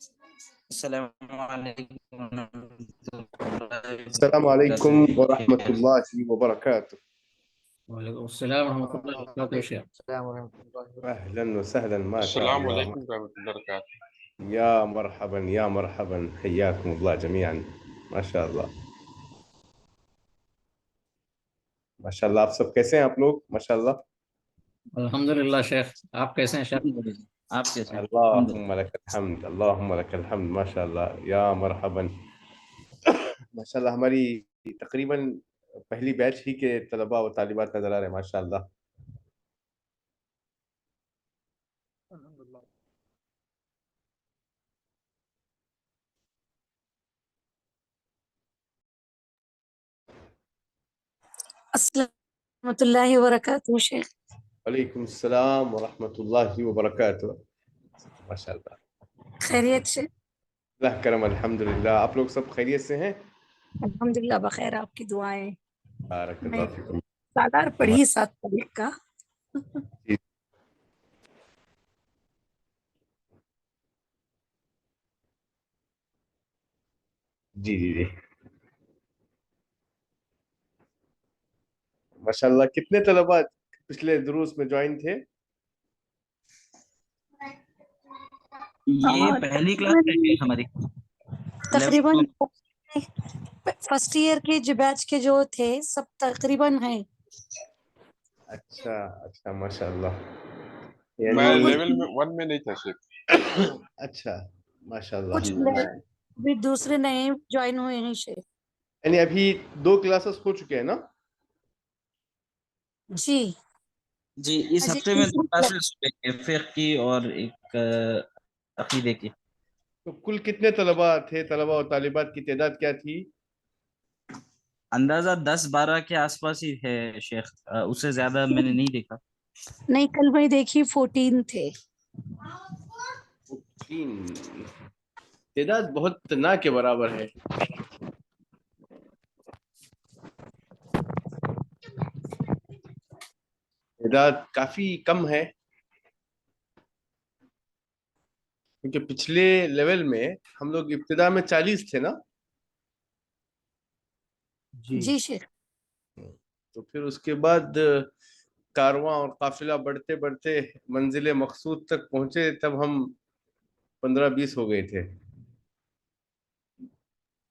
السلام علیکم ورحمۃ اللہ السلام وبرکاتہ علیکم ورحمۃ شیخ۔ اللہ وبرکاتہ. وعلیکم السلام ورحمۃ اللہ وبرکاتہ شیخ۔ السلام ورحمۃ اللہ اهلا وسهلا ما شاء السلام الله. عليكم ورحمة الله وبركاته. يا مرحبا يا مرحبا حياكم الله جميعا. ما شاء الله ما شاء الله. آپ سب کیسے ہیں آپ لوگ؟ ما شاء اللہ. الحمدللہ شیخ، آپ کیسے ہیں شیخ؟ الحمدللہ، آپ کیسے ہیں؟ اللهم لك الحمد اللهم لك الحمد. ما شاء اللہ یا مرحبا. ما شاء اللہ ہماری تقریباً پہلی بیچ ہی کے طلباء و طالبات نظر آ رہے ہیں. ما شاء اللہ. السلام ورحمۃ اللہ وبرکاتہ شیخ۔ وعلیکم السلام ورحمۃ اللہ وبرکاتہ. ما شاء اللہ. خیریت سے؟ اللہ کرم الحمدللہ. آپ لوگ سب خیریت سے ہیں؟ الحمدللہ بخیر، آپ کی دعائیں۔ بارک اللہ فیکم. سالار پڑھی 7 تاریخ کا۔ جی جی جی ماشاء اللہ. کتنے طلباء پچھلے دروس میں جوائن تھے؟ یہ پہلی کلاس ہے ہماری تقریباً فرسٹ ایئر کے جو بیچ کے جو تھے سب تقریباً ہیں۔ اچھا اچھا ماشاء اللہ. میں یعنی لیول میں 1 میں نہیں تھا شیخ. اچھا ماشاء اللہ. کچھ بھی دوسرے نئے جوائن ہوئے ہیں شیخ۔ یعنی ابھی 2 کلاسز ہو چکے ہیں نا؟ جی جی، اس ہفتے میں 2 کلاسز فقہ کی اور ایک عقیدے کی۔ تو کل کتنے طلباء تھے؟ طلباء اور طالبات کی تعداد کیا تھی؟ اندازہ 10-12 کے آس پاس ہی ہے شیخ، اس سے زیادہ میں نے نہیں دیکھا۔ نہیں، کل میں دیکھی 14 تھے۔ 14 تعداد بہت نہ کے برابر ہے. تعداد کافی کم ہے، کیونکہ پچھلے لیول میں ہم لوگ ابتدا میں 40 تھے نا؟ جی شیخ۔ تو پھر اس کے بعد کارواں اور قافلہ بڑھتے بڑھتے منزل مقصود تک پہنچے، تب ہم 15-20 ہو گئے تھے.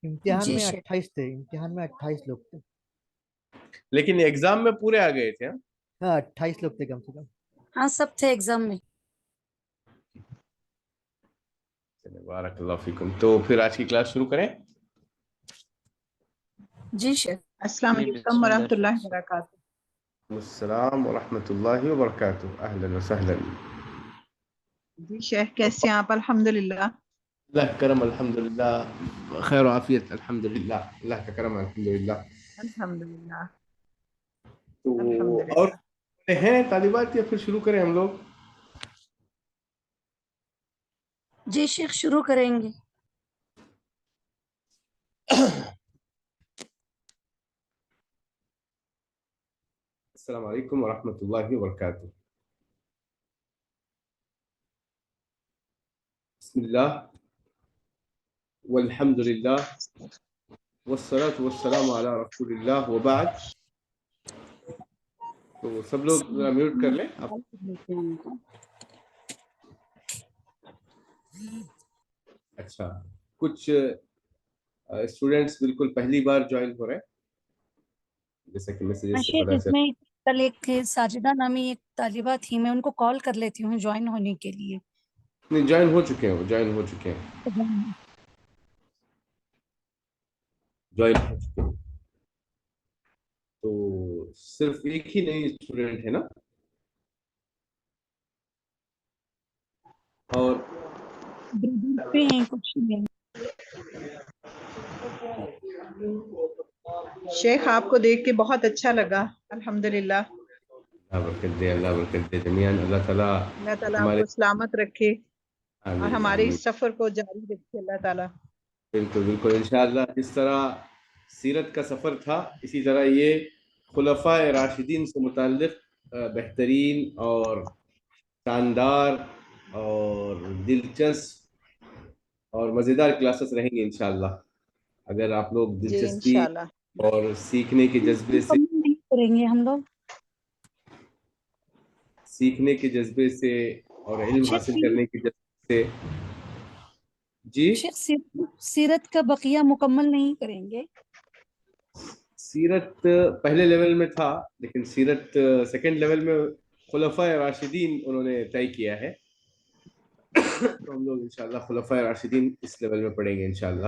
امتحان میں 28 تھے، امتحان میں 28 لوگ تھے، لیکن ایگزام میں پورے آ گئے تھے. ہاں 28 لوگ تھے کم سے کم. ہاں سب تھے ایگزام میں۔ بارک اللہ فیکم. تو پھر آج کی کلاس شروع کریں. جی شیخ۔ السلام علیکم ورحمۃ اللہ وبرکاتہ. السلام ورحمۃ اللہ وبرکاتہ. اہلا وسہلا. جی شیخ کیسے ہیں آپ؟ الحمدللہ. اللہ کرم الحمدللہ. خیر و عافیت الحمدللہ. اللہ کا کرم الحمدللہ. الحمدللہ. تو اور ہیں طالبات یا پھر شروع کریں ہم لوگ؟ جی شیخ شروع کریں گے۔ السلام علیکم ورحمۃ اللہ وبرکاتہ. بسم اللہ والحمد للہ والصلاة والسلام علی رسول اللہ وبعد. تو سب لوگ ذرا میوٹ کر لیں آپ. اچھا، کچھ اسٹوڈینٹس بالکل پہلی بار جوائن ہو رہے ہیں، جیسا کہ میسیجز سے پتہ اس چلا. میں کل ایک تھے ساجدہ نامی ایک طالبہ تھی، میں ان کو کال کر لیتی ہوں جوائن ہونے کے لیے۔ نہیں، جوائن ہو چکے ہیں، وہ جوائن ہو چکے ہیں، جوائن ہو چکے ہیں. تو صرف ایک ہی نئی اسٹوڈنٹ ہے نا؟ اور کچھ نہیں۔ شیخ آپ کو دیکھ کے بہت اچھا لگا، الحمدللہ. اللہ برکت دے، اللہ برکت دے جمیعاً. اللہ تعالیٰ اللہ تعالیٰ آپ کو سلامت رکھے اور آمین ہمارے آمین. اس سفر کو جاری رکھے اللہ تعالیٰ. بالکل بالکل انشاءاللہ. جس طرح سیرت کا سفر تھا، اسی طرح یہ خلفاء راشدین سے متعلق بہترین اور شاندار اور دلچسپ اور مزیدار کلاسز رہیں گے انشاءاللہ. اگر آپ لوگ جی دلچسپی انشاءاللہ. اور سیکھنے کے جذبے سے نہیں کریں گے ہم لوگ. اور علم حاصل کرنے کے جذبے سے. جی شیخ سیرت کا بقیہ مکمل نہیں کریں گے. سیرت پہلے لیول میں تھا، لیکن سیرت سیکنڈ لیول میں خلفائے راشدین انہوں نے طے کیا ہے. تو ہم لوگ انشاءاللہ خلفائے راشدین اس لیول میں پڑھیں گے انشاءاللہ.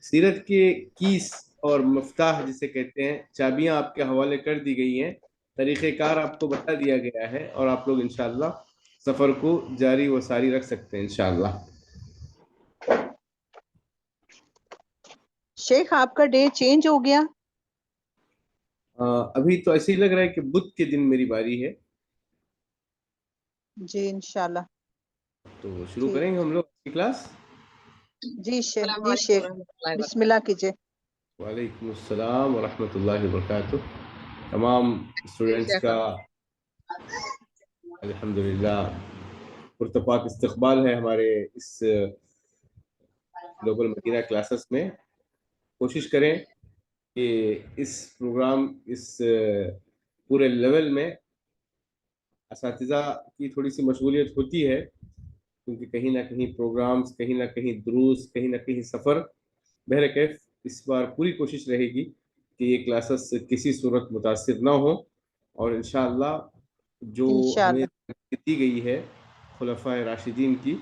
سیرت کے کیس اور مفتاح جسے کہتے ہیں، چابیاں آپ کے حوالے کر دی گئی ہیں، طریقہ کار آپ کو بتا دیا گیا ہے، اور آپ لوگ انشاءاللہ سفر کو جاری و ساری رکھ سکتے ہیں انشاءاللہ. شیخ آپ کا ڈے چینج ہو گیا؟ ابھی تو ایسے ہی لگ رہا ہے کہ بدھ کے دن میری باری ہے. جی انشاءاللہ. تو شروع کریں گے ہم لوگ کی کلاس. جی شیخ بسم اللہ کیجیے. وعلیکم السلام ورحمۃ اللہ وبرکاتہ. تمام اسٹوڈنٹس کا الحمدللہ پرتپاک استقبال ہے ہمارے اس گلوبل مدینہ کلاسز میں. کوشش کریں کہ اس پروگرام، اس پورے لیول میں اساتذہ کی تھوڑی سی مشغولیت ہوتی ہے، کیونکہ کہیں نہ کہیں پروگرامز، کہیں نہ کہیں دروس، کہیں نہ کہیں سفر. بہرکیف اس بار پوری کوشش رہے گی کہ یہ کلاسز کسی صورت متاثر نہ ہوں، اور انشاءاللہ جو ہمیں دی گئی ہے خلفائے راشدین کی،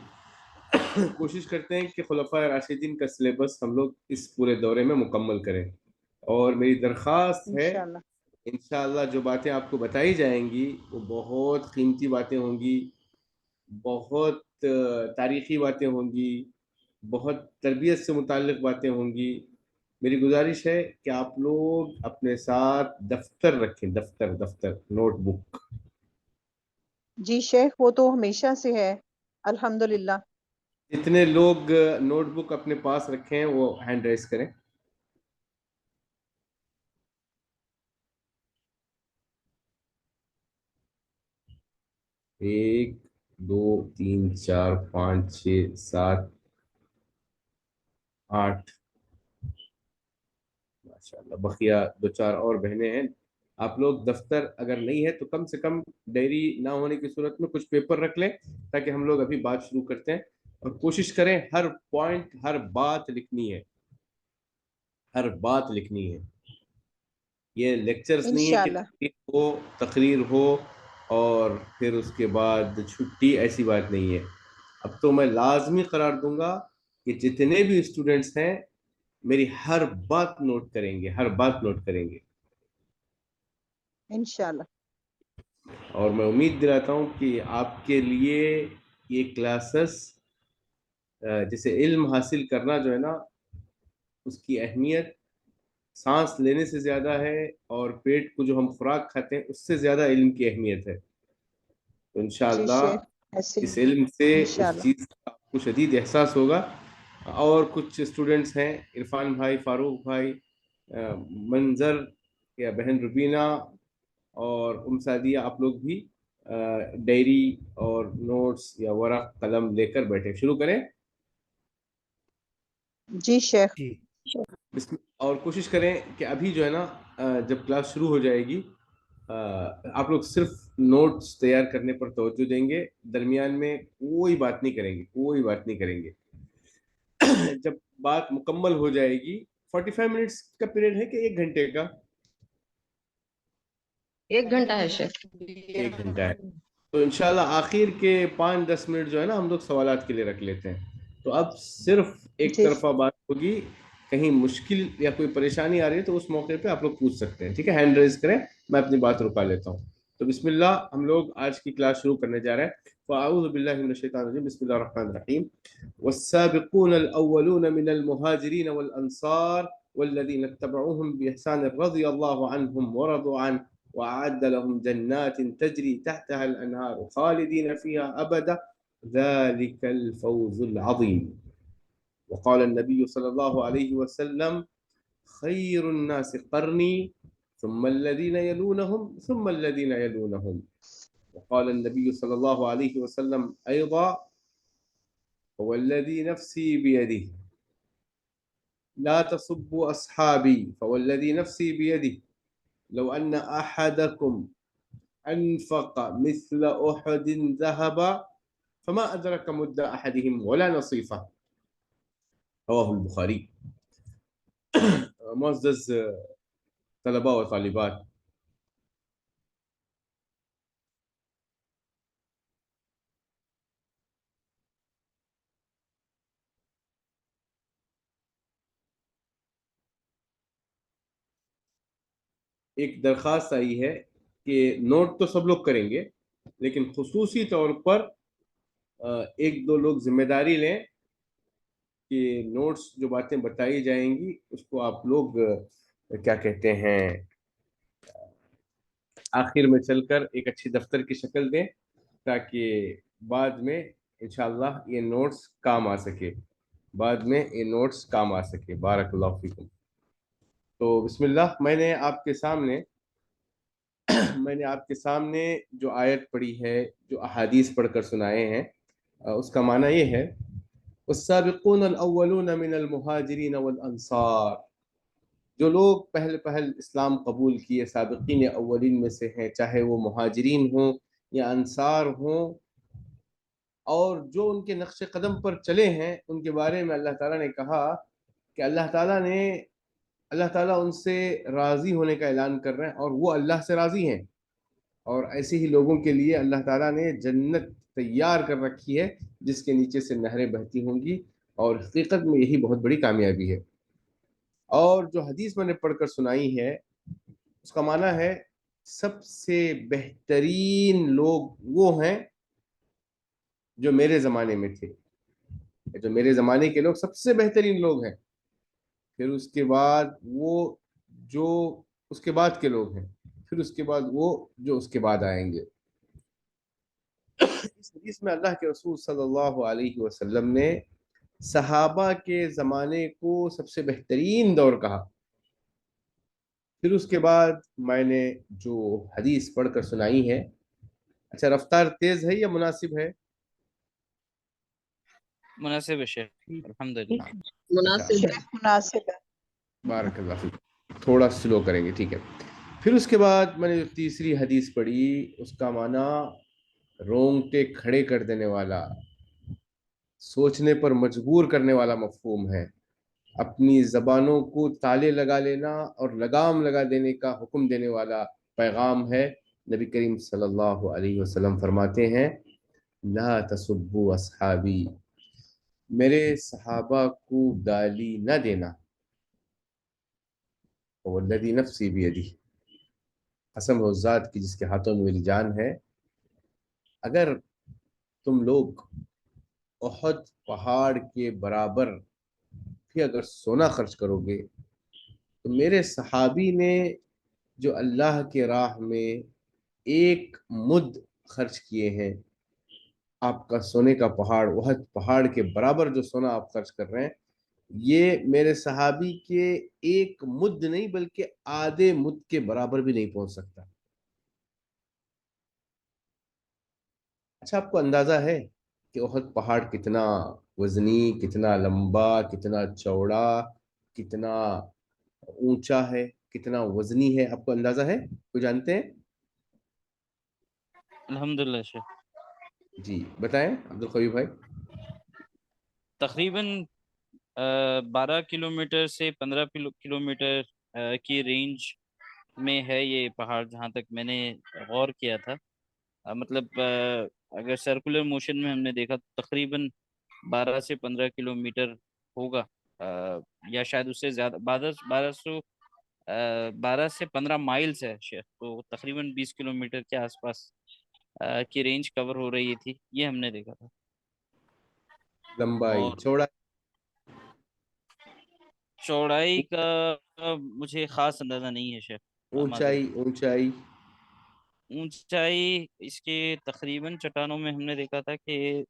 کوشش کرتے ہیں کہ خلفائے راشدین کا سلیبس ہم لوگ اس پورے دورے میں مکمل کریں. اور میری درخواست ہے انشاءاللہ. انشاءاللہ جو باتیں آپ کو بتائی جائیں گی وہ بہت قیمتی باتیں ہوں گی، بہت تاریخی باتیں ہوں گی، بہت تربیت سے متعلق باتیں ہوں گی. میری گزارش ہے کہ آپ لوگ اپنے ساتھ دفتر رکھیں، دفتر نوٹ بک. جی شیخ وہ تو ہمیشہ سے ہے الحمدللہ. جتنے لوگ نوٹ بک اپنے پاس رکھیں وہ ہینڈ ریز کریں. ایک، دو، تین، چار، پانچ، چھ، سات، 8. ماشاءاللہ بقیہ 2-4 اور بہنیں ہیں. آپ لوگ دفتر اگر نہیں ہے تو کم سے کم ڈائری نہ ہونے کی صورت میں کچھ پیپر رکھ لیں، تاکہ ہم لوگ ابھی بات شروع کرتے ہیں. اور کوشش کریں ہر پوائنٹ، ہر بات لکھنی ہے، ہر بات لکھنی ہے. یہ لیکچرز نہیں ہے کہ تقریر ہو اور پھر اس کے بعد چھٹی، ایسی بات نہیں ہے. اب تو میں لازمی قرار دوں گا کہ جتنے بھی اسٹوڈنٹس ہیں میری ہر بات نوٹ کریں گے، ہر بات نوٹ کریں گے انشاءاللہ. اور میں امید دلاتا ہوں کہ آپ کے لیے یہ کلاسز، جسے علم حاصل کرنا جو ہے نا، اس کی اہمیت سانس لینے سے زیادہ ہے، اور پیٹ کو جو ہم خوراک کھاتے ہیں اس سے زیادہ علم کی اہمیت ہے. تو انشاءاللہ اس علم سے اس چیز کا آپ کو شدید احساس ہوگا. اور کچھ اسٹوڈنٹس ہیں، عرفان بھائی، فاروق بھائی، منظر یا بہن ربینہ اور سعدیہ، آپ لوگ بھی ڈائری اور نوٹس یا ورق قلم لے کر بیٹھے. شروع کریں. جی شیخ. اور کوشش کریں کہ ابھی جو ہے نا جب کلاس شروع ہو جائے گی آپ لوگ صرف نوٹس تیار کرنے پر توجہ دیں گے. درمیان میں کوئی بات نہیں کریں گے، کوئی بات نہیں کریں گے. جب بات مکمل ہو جائے گی، 45 منٹس کا پیریڈ ہے کہ 1 گھنٹے کا؟ 1 گھنٹہ ہے شیخ. 1 گھنٹہ ہے. تو انشاءاللہ آخر کے 5-10 منٹ جو ہے نا ہم لوگ سوالات کے لیے رکھ لیتے ہیں. تو اب صرف ایک طرفہ بات ہوگی. کہیں مشکل یا کوئی پریشانی آ رہی ہے تو اس موقع پہ آپ لوگ پوچھ سکتے ہیں. ٹھیک ہے، ہینڈ ریز کریں، میں اپنی بات رکا لیتا ہوں. تو بسم اللہ، ہم لوگ آج کی کلاس شروع کرنے جا رہے ہیں. فاعوذ باللہ من الشیطان الرجیم، بسم اللہ الرحمن الرحیم. والسابقون الاولون من المهاجرین والانصار والذین اتبعوهم باحسان رضی اللہ عنهم ورضوا عنه وأعد لهم جنات تجري تحتها الأنهار خالدين فيها أبدا ذلك الفوز العظيم. وقال النبي صلى الله عليه وسلم خير الناس قرني ثم الذين يلونهم ثم الذين يلونهم. وقال النبي صلى الله عليه وسلم أيضا فوالذی نفسی بیدہ لا تصبوا أصحابي فوالذي نفسي بيده لو أن أحدكم أنفق مثل أحد ذهبا فما أدرك مد أحدهم ولا نصيفه رواه البخاري. معزز طلباء و طالبات، ایک درخواست آئی ہے کہ نوٹ تو سب لوگ کریں گے، لیکن خصوصی طور پر ایک دو لوگ ذمہ داری لیں کہ نوٹس جو باتیں بتائی جائیں گی اس کو آپ لوگ کیا کہتے ہیں آخر میں چل کر ایک اچھی دفتر کی شکل دیں تاکہ بعد میں انشاءاللہ یہ نوٹس کام آ سکے، بعد میں یہ نوٹس کام آ سکے. بارک اللہ فیکم. تو بسم اللہ، میں نے آپ کے سامنے جو آیت پڑھی ہے، جو احادیث پڑھ کر سنائے ہیں، اس کا معنی یہ ہے والسابقون الاولون من المہاجرین والانصار، جو لوگ پہل اسلام قبول کیے سابقین اولین میں سے ہیں، چاہے وہ مہاجرین ہوں یا انصار ہوں، اور جو ان کے نقش قدم پر چلے ہیں، ان کے بارے میں اللہ تعالیٰ نے کہا کہ اللہ تعالیٰ ان سے راضی ہونے کا اعلان کر رہے ہیں اور وہ اللہ سے راضی ہیں، اور ایسے ہی لوگوں کے لیے اللہ تعالیٰ نے جنت تیار کر رکھی ہے جس کے نیچے سے نہریں بہتی ہوں گی، اور حقیقت میں یہی بہت بڑی کامیابی ہے. اور جو حدیث میں نے پڑھ کر سنائی ہے اس کا معنی ہے سب سے بہترین لوگ وہ ہیں جو میرے زمانے میں تھے، جو میرے زمانے کے لوگ سب سے بہترین لوگ ہیں، پھر اس کے بعد وہ جو اس کے بعد کے لوگ ہیں، پھر اس کے بعد وہ جو اس کے بعد آئیں گے. اس حدیث میں اللہ کے رسول صلی اللہ علیہ وسلم نے صحابہ کے زمانے کو سب سے بہترین دور کہا. پھر اس کے بعد میں نے جو حدیث پڑھ کر سنائی ہے، اچھا رفتار تیز ہے یا مناسب ہے؟ مناسب ہے شیخ، الحمدللہ. مناسب ہے، مناسب ہے. بارک اللہ فیک. تھوڑا سلو کریں گے، ٹھیک ہے. پھر اس کے بعد میں نے جو تیسری حدیث پڑھی اس کا معنی رونگٹے کھڑے کر دینے والا، سوچنے پر مجبور کرنے والا مفہوم ہے. اپنی زبانوں کو تالے لگا لینا اور لگام لگا دینے کا حکم دینے والا پیغام ہے. نبی کریم صلی اللہ علیہ وسلم فرماتے ہیں لا تسبوا اصحابی، میرے صحابہ کو گالی نہ دینا. والذی نفسی بیدہ، قسم ہے اس ذات کی جس کے ہاتھوں میں میری جان ہے، اگر تم لوگ احد پہاڑ کے برابر بھی اگر سونا خرچ کرو گے تو میرے صحابی نے جو اللہ کے راہ میں ایک مد خرچ کیے ہیں، آپ کا سونے کا پہاڑ، احد پہاڑ کے برابر جو سونا آپ خرچ کر رہے ہیں، یہ میرے صحابی کے ایک مد نہیں بلکہ آدھے مد کے برابر بھی نہیں پہنچ سکتا. اچھا آپ کو اندازہ ہے کہ احد پہاڑ کتنا وزنی، کتنا لمبا، کتنا چوڑا، کتنا اونچا ہے، کتنا وزنی ہے؟ آپ کو اندازہ ہے؟ کوئی جانتے ہیں؟ الحمدللہ شیخ. جی بتائیں عبدالقوی بھائی. تقریباً 12 کلومیٹر سے 15 کلومیٹر کی رینج میں ہے یہ پہاڑ، جہاں تک میں نے غور کیا تھا. مطلب اگر سرکولر موشن میں ہم نے دیکھا تو تقریباً 12 سے 15 کلومیٹر ہوگا، یا شاید اس سے زیادہ. 12 سے 15 مائلز ہے شیخ، تو تقریباً 20 کلومیٹر کے آس پاس کی رینج کور ہو رہی تھی، یہ ہم نے دیکھا تھا. لمبائی، اور چوڑائی کا مجھے خاص اندازہ نہیں ہے شیخ. اونچائی اونچائی اس کے تقریباً چٹانوں میں ہم نے دیکھا تھا کہ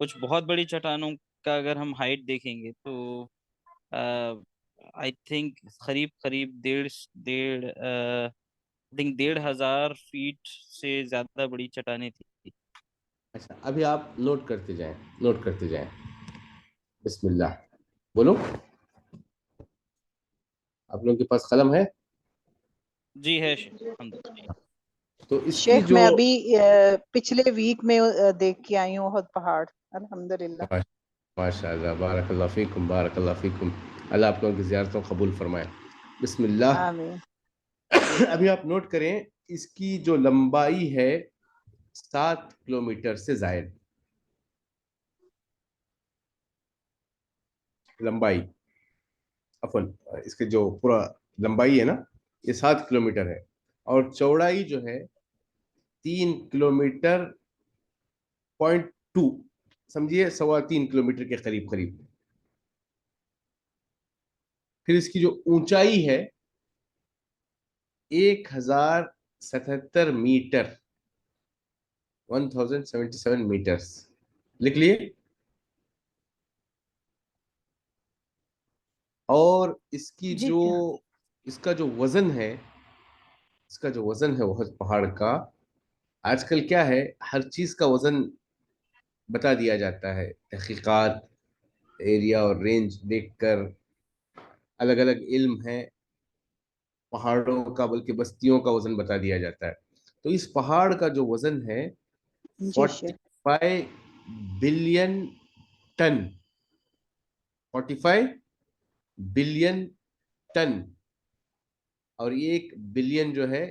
کچھ بہت بڑی چٹانوں کا اگر ہم ہائٹ دیکھیں گے تو آئی تھنک قریب 1,500 فیٹ سے زیادہ بڑی چٹانیں تھی. اچھا ابھی آپ نوٹ کرتے جائیں، نوٹ کرتے جائیں. بسم اللہ بولو. آپ لوگوں کے پاس قلم ہے؟ جی ہے شیخ الحمدللہ. تو اس کی شیخ جو میں ابھی پچھلے ویک میں دیکھ کے آئی ہوں احد پہاڑ الحمدللہ. ماشاء اللہ، بارک اللہ فیکم، بارک اللہ فیکم. اللہ آپ لوگوں کی زیارتوں قبول فرمائے. بسم اللہ. آمین. ابھی آپ نوٹ کریں، اس کی جو لمبائی ہے 7 کلومیٹر سے زائد. لمبائی عفوا، اس کے جو پورا لمبائی ہے نا یہ 7 کلومیٹر ہے، اور چوڑائی جو ہے 3 کلومیٹر .2، سمجھیے 3.25 کلومیٹر کے قریب قریب. پھر اس کی جو اونچائی ہے 1077 میٹر، 1077 میٹرز. لکھ لیے. اور اس کی جی جو اس کا جو وزن ہے، اس کا جو وزن ہے وہ پہاڑ کا، آج کل کیا ہے ہر چیز کا وزن بتا دیا جاتا ہے. تحقیقات، ایریا اور رینج دیکھ کر الگ الگ علم ہے پہاڑوں کا، بلکہ بستیوں کا وزن بتا دیا جاتا ہے. تو اس پہاڑ کا جو وزن ہے جی شیخ. 45 بلین ٹن، 45 بلین ٹن. اور 1 بلین جو ہے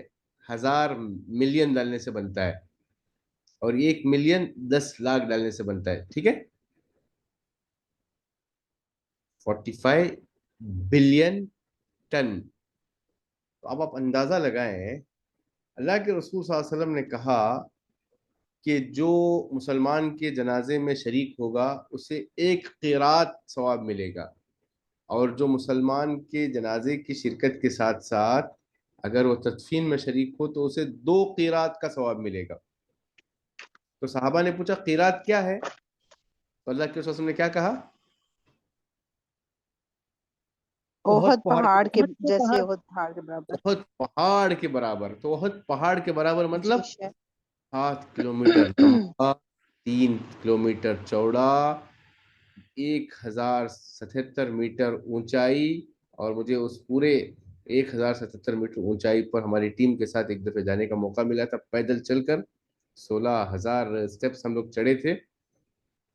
1000 ملین ڈالنے سے بنتا ہے، اور 1 ملین 10 لاکھ ڈالنے سے بنتا ہے. ٹھیک ہے، 45 بلین ٹن. تو اب آپ اندازہ لگائیں، اللہ کے رسول صلی اللہ علیہ وسلم نے کہا کہ جو مسلمان کے جنازے میں شریک ہوگا اسے 1 قیرات ثواب ملے گا، اور جو مسلمان کے جنازے کی شرکت کے ساتھ ساتھ اگر وہ تدفین میں شریک ہو تو اسے 2 قیرات کا ثواب ملے گا. تو صحابہ نے پوچھا قیرات کیا ہے؟ تو اللہ کے رسول نے کیا کہا؟ احد پہاڑ کے کے جیسے، پہاڑ احد پہاڑ کے برابر. احد پہاڑ کے برابر. تو احد پہاڑ کے برابر جی مطلب شیخ. 7 کلومیٹر لمبا، 3 کلومیٹر چوڑا، 1077 میٹر اونچائی. اور مجھے اس پورے 1077 میٹر اونچائی پر ہماری ٹیم کے ساتھ ایک دفعہ جانے کا موقع ملا تھا، پیدل چل کر 16,000 سٹیپس ہم لوگ چڑھے تھے.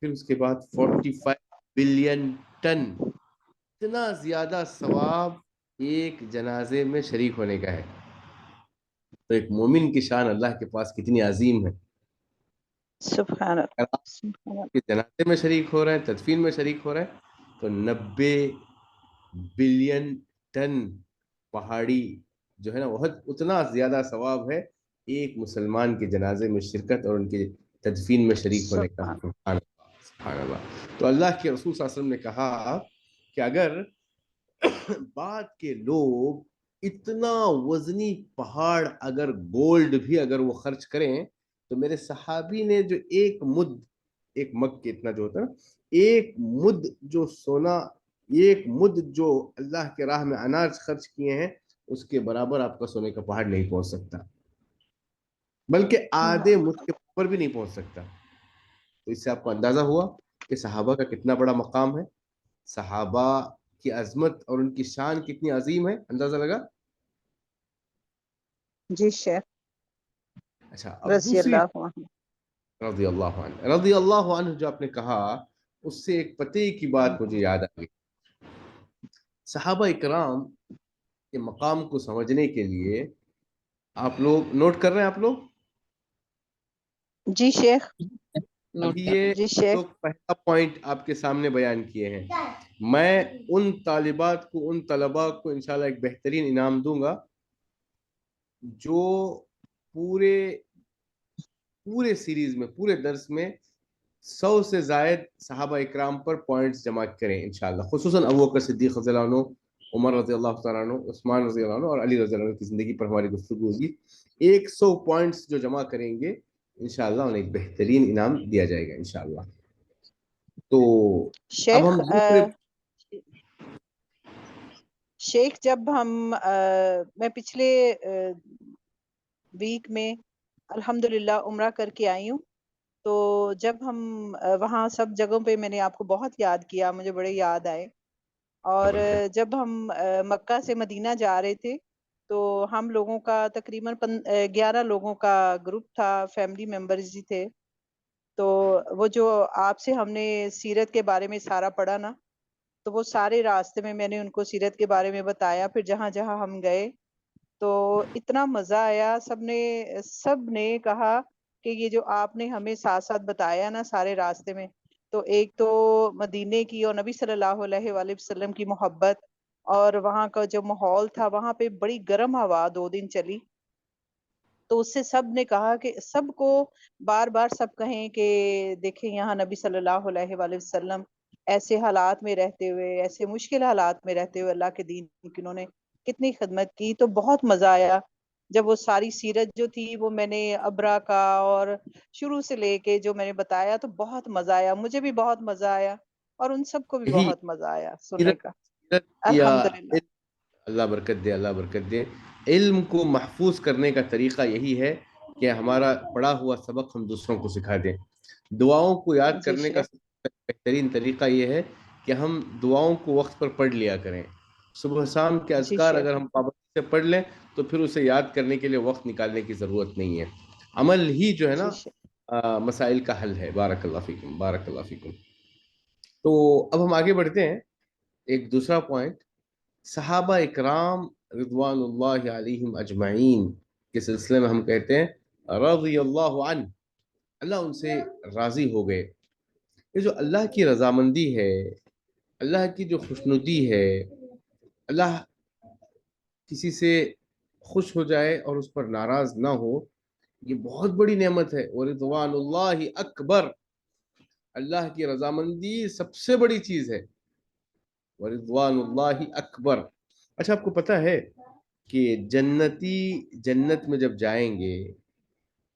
پھر اس کے بعد 45 بلین ٹن، اتنا زیادہ ثواب ایک جنازے میں شریک ہونے کا ہے. تو ایک مومن کی شان اللہ کے پاس کتنی عظیم ہے. سبحان اللہ. اگر آپ سبحان اللہ. کے جنازے میں شریک ہو رہے ہیں، تدفین میں شریک ہو رہے ہیں، تو 90 بلین ٹن پہاڑی جو ہے نا وہ اتنا زیادہ ثواب ہے ایک مسلمان کے جنازے میں شرکت اور ان کے تدفین میں شریک ہونے کا. سبحان سبحان اللہ، سبحان اللہ. تو اللہ کے رسول صلی اللہ علیہ وسلم نے کہا کہ اگر بعد کے لوگ اتنا وزنی پہاڑ اگر گولڈ بھی اگر وہ خرچ کریں، تو میرے صحابی نے جو ایک مگ کے اتنا جو ہوتا ہے نا، ایک مد جو سونا، ایک مد جو اللہ کے راہ میں اناج خرچ کیے ہیں، اس کے برابر آپ کا سونے کا پہاڑ نہیں پہنچ سکتا، بلکہ آدھے مد کے اوپر بھی نہیں پہنچ سکتا. تو اس سے آپ کو اندازہ ہوا کہ صحابہ کا کتنا بڑا مقام ہے، صحابہ کی عظمت اور ان کی شان کتنی عظیم ہے. اندازہ لگا؟ جی شیخ. اچھا اب رضی دوسری اللہ عنہ. رضی اللہ عنہ، رضی اللہ عنہ جو آپ نے کہا، اس سے ایک پتے کی بات مجھے یاد آ گئی. صحابہ اکرام کے مقام کو سمجھنے کے لیے آپ لوگ نوٹ کر رہے ہیں؟ آپ لوگ جی شیخ. ابھی یہ جی شیخ. لوگ پہلا پوائنٹ آپ کے سامنے بیان کیے ہیں. میں ان طالبات کو، ان طلباء کو انشاءاللہ ایک بہترین انعام دوں گا جو پورے سیریز میں، پورے درس میں 100 سے زائد صحابہ اکرام پر پوائنٹس جمع کریں انشاءاللہ. خصوصاً ابوبکر صدیق رضی اللہ عنہ، عمر رضی اللہ تعالیٰ عنہ، عثمان رضی اللہ عنہ اور علی رضی اللہ عنہ کی زندگی پر ہماری گفتگو ہوگی. 100 پوائنٹس جو جمع کریں گے انشاءاللہ انہیں ایک بہترین انعام دیا جائے گا انشاءاللہ. تو اب شیخ ہم دوسرے شیخ جب میں پچھلے ویک میں الحمدللہ عمرہ کر کے آئی ہوں. تو جب ہم وہاں سب جگہوں پہ میں نے آپ کو بہت یاد کیا، مجھے بڑے یاد آئے. اور جب ہم مکہ سے مدینہ جا رہے تھے تو ہم لوگوں کا تقریباً 11 لوگوں کا گروپ تھا، فیملی ممبرز ہی تھے. تو وہ جو آپ سے ہم نے سیرت کے بارے میں سارا پڑھا نا، تو وہ سارے راستے میں نے ان کو سیرت کے بارے میں بتایا. پھر جہاں جہاں ہم گئے تو اتنا مزہ آیا. سب نے کہا کہ یہ جو آپ نے ہمیں ساتھ ساتھ بتایا نا سارے راستے میں، تو ایک تو مدینے کی اور نبی صلی اللہ علیہ وآلہ وسلم کی محبت، اور وہاں کا جو ماحول تھا، وہاں پہ بڑی گرم ہوا 2 دن چلی. تو اس سے سب نے کہا کہ سب کو بار بار سب کہیں کہ دیکھیں یہاں نبی صلی اللہ علیہ وآلہ وسلم ایسے حالات میں رہتے ہوئے، ایسے مشکل حالات میں رہتے ہوئے اللہ کے دین کی انہوں نے کتنی خدمت کی. تو بہت مزہ آیا جب وہ ساری سیرت جو تھی وہ میں نے ابرا کا اور شروع سے لے کے جو میں نے بتایا، تو بہت مزہ آیا. مجھے بھی بہت مزہ آیا اور ان سب کو بھی یہی بہت مزہ آیا سننے سیرت کا. سیرت یا الحمدللہ. اللہ برکت دے، اللہ برکت دے. علم کو محفوظ کرنے کا طریقہ یہی ہے کہ ہمارا پڑھا ہوا سبق ہم دوسروں کو سکھا دیں. دعاؤں کو یاد جی کرنے کا شیخ. بہترین طریقہ یہ ہے کہ ہم دعاؤں کو وقت پر پڑھ لیا کریں. صبح شام کے جی اذکار شیخ. اگر ہم پابندی سے پڑھ لیں تو پھر اسے یاد کرنے کے لیے وقت نکالنے کی ضرورت نہیں ہے. عمل ہی جو ہے جی نا شیخ. مسائل کا حل ہے. بارک اللہ فیکم، بارک اللہ فیکم. تو اب ہم آگے بڑھتے ہیں. ایک دوسرا پوائنٹ، صحابہ اکرام رضوان اللہ علیہم اجمعین کے سلسلے میں ہم کہتے ہیں رضی اللہ عنہ، اللہ ان سے راضی ہو گئے. یہ جو اللہ کی رضامندی ہے، اللہ کی جو خوشنودی ہے، اللہ کسی سے خوش ہو جائے اور اس پر ناراض نہ ہو، یہ بہت بڑی نعمت ہے. ورضوان اللہ اکبر، اللہ کی رضامندی سب سے بڑی چیز ہے. ورضوان اللہ اکبر. اچھا، آپ کو پتہ ہے کہ جنتی جنت میں جب جائیں گے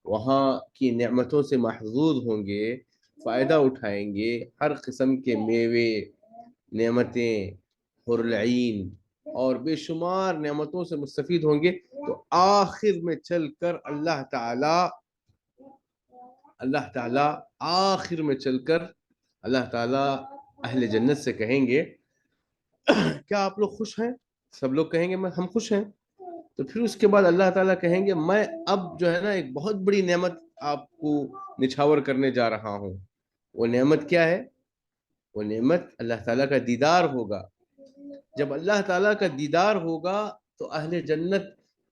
وہاں کی نعمتوں سے محظوظ ہوں گے، فائدہ اٹھائیں گے، ہر قسم کے میوے، نعمتیں، حور العین اور بے شمار نعمتوں سے مستفید ہوں گے. تو آخر میں چل کر اللہ تعالی آخر میں چل کر اللہ تعالی اہل جنت سے کہیں گے کیا آپ لوگ خوش ہیں؟ سب لوگ کہیں گے ہم خوش ہیں. تو پھر اس کے بعد اللہ تعالیٰ کہیں گے میں اب جو ہے نا ایک بہت بڑی نعمت آپ کو نچھاور کرنے جا رہا ہوں. وہ نعمت کیا ہے؟ وہ نعمت اللہ تعالیٰ کا دیدار ہوگا. جب اللہ تعالیٰ کا دیدار ہوگا تو اہل جنت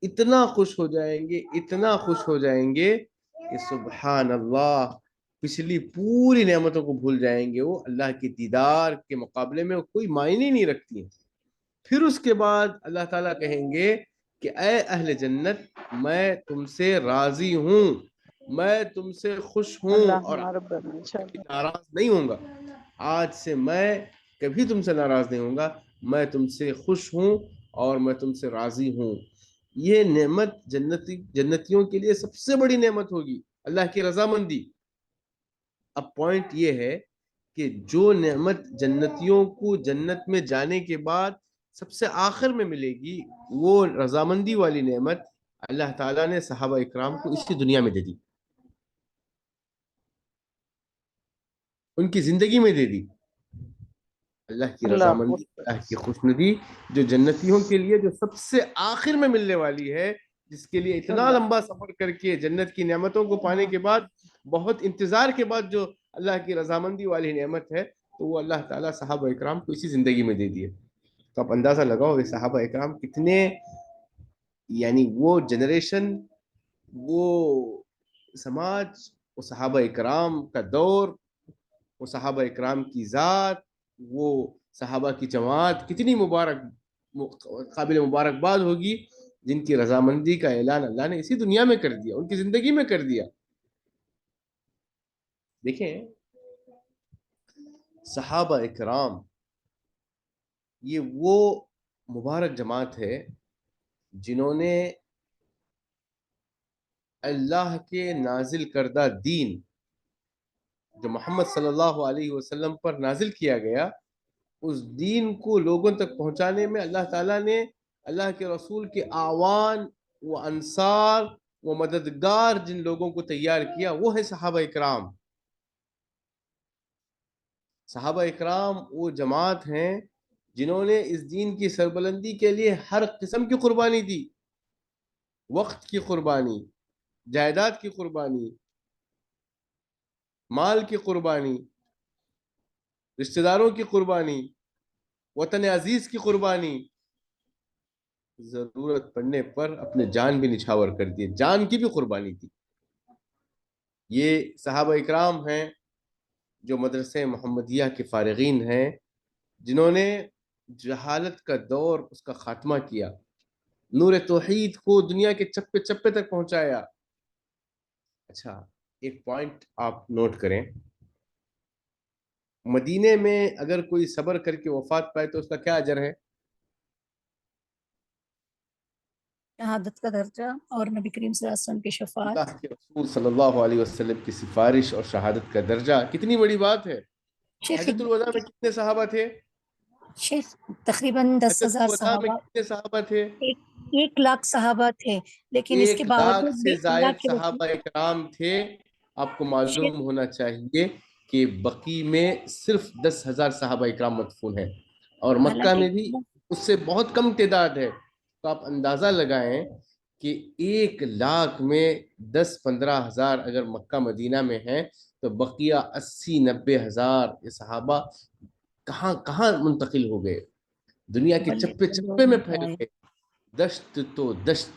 اتنا خوش ہو جائیں گے، اتنا خوش ہو جائیں گے کہ سبحان اللہ، پچھلی پوری نعمتوں کو بھول جائیں گے. وہ اللہ کے دیدار کے مقابلے میں کوئی معنی نہیں رکھتی ہیں. پھر اس کے بعد اللہ تعالیٰ کہیں گے کہ اے اہل جنت، میں تم سے راضی ہوں، میں تم سے خوش ہوں اور اللہم ربنا انشاءاللہ. ناراض نہیں ہوں گا. آج سے میں کبھی تم سے ناراض نہیں ہوں گا، میں تم سے خوش ہوں اور میں تم سے راضی ہوں. یہ نعمت جنتیوں کے لیے سب سے بڑی نعمت ہوگی، اللہ کی رضامندی. اب پوائنٹ یہ ہے کہ جو نعمت جنتیوں کو جنت میں جانے کے بعد سب سے آخر میں ملے گی، وہ رضامندی والی نعمت اللہ تعالیٰ نے صحابہ اکرام کو اسی دنیا میں دے دی، ان کی زندگی میں دے دی. اللہ کی اللہ رضامندی، اللہ کی خوشنودی جو جنتیوں کے لیے جو سب سے آخر میں ملنے والی ہے، جس کے لیے اتنا لمبا سفر کر کے جنت کی نعمتوں کو پانے کے بعد بہت انتظار کے بعد جو اللہ کی رضامندی والی نعمت ہے، تو وہ اللہ تعالیٰ صحابہ اکرام کو اسی زندگی میں دے دیے. تو آپ اندازہ لگاؤ کہ صحابہ اکرام کتنے، یعنی وہ جنریشن، وہ سماج، وہ صحابہ اکرام کا دور، وہ صحابہ اکرام کی ذات، وہ صحابہ کی جماعت کتنی قابل مبارکباد ہوگی جن کی رضامندی کا اعلان اللہ نے اسی دنیا میں کر دیا، ان کی زندگی میں کر دیا. دیکھیں صحابہ اکرام یہ وہ مبارک جماعت ہے جنہوں نے اللہ کے نازل کردہ دین جو محمد صلی اللہ علیہ وسلم پر نازل کیا گیا، اس دین کو لوگوں تک پہنچانے میں اللہ تعالیٰ نے اللہ کے رسول کے اعوان، وہ انصار، وہ مددگار جن لوگوں کو تیار کیا، وہ ہے صحابہ اکرام. صحابہ اکرام وہ جماعت ہیں جنہوں نے اس دین کی سربلندی کے لیے ہر قسم کی قربانی دی، وقت کی قربانی، جائیداد کی قربانی، مال کی قربانی، رشتہ داروں کی قربانی، وطن عزیز کی قربانی، ضرورت پڑنے پر اپنے جان بھی نچھاور کر دیے، جان کی بھی قربانی دی۔ یہ صحابہ اکرام ہیں جو مدرسہ محمدیہ کے فارغین ہیں، جنہوں نے جہالت کا دور اس کا خاتمہ کیا، نور توحید کو دنیا کے چپے چپے تک پہنچایا۔ اچھا ایک پوائنٹ آپ نوٹ کریں، مدینے میں اگر کوئی صبر کر کے وفات پائے تو اس کا کیا اجر ہے؟ شہادت کا درجہ اور نبی کریم صلی اللہ علیہ وسلم کی شفاعت۔ اللہ کے رسول صلی اللہ علیہ وسلم کی سفارش اور شہادت کا درجہ کتنی بڑی بات ہے۔ شیخ حجۃ الوداع میں کتنے صحابہ تھے؟ شیخ تقریباً 10,000 حجۃ الوداع میں صحابہ، کتنے صحابہ تھے؟ 1 لاکھ صحابہ تھے، لیکن اس کے 1 لاکھ باوجود سے بھی اللہ زائد کے رسول صحابہ اکرام تھے۔ آپ کو شیخ معلوم ہونا چاہیے کہ بقیع میں صرف 10,000 صحابہ اکرام مدفون ہیں، اور مکہ حالانکہ میں بھی اس سے بہت کم تعداد ہے۔ تو آپ اندازہ لگائیں کہ 1 لاکھ میں 10-15 ہزار اگر مکہ مدینہ میں ہیں تو بقیہ 80-90 ہزار یہ صحابہ کہاں کہاں منتقل ہو گئے، دنیا کے بلے چپے چپے میں پھیل گئے۔ دشت تو دشت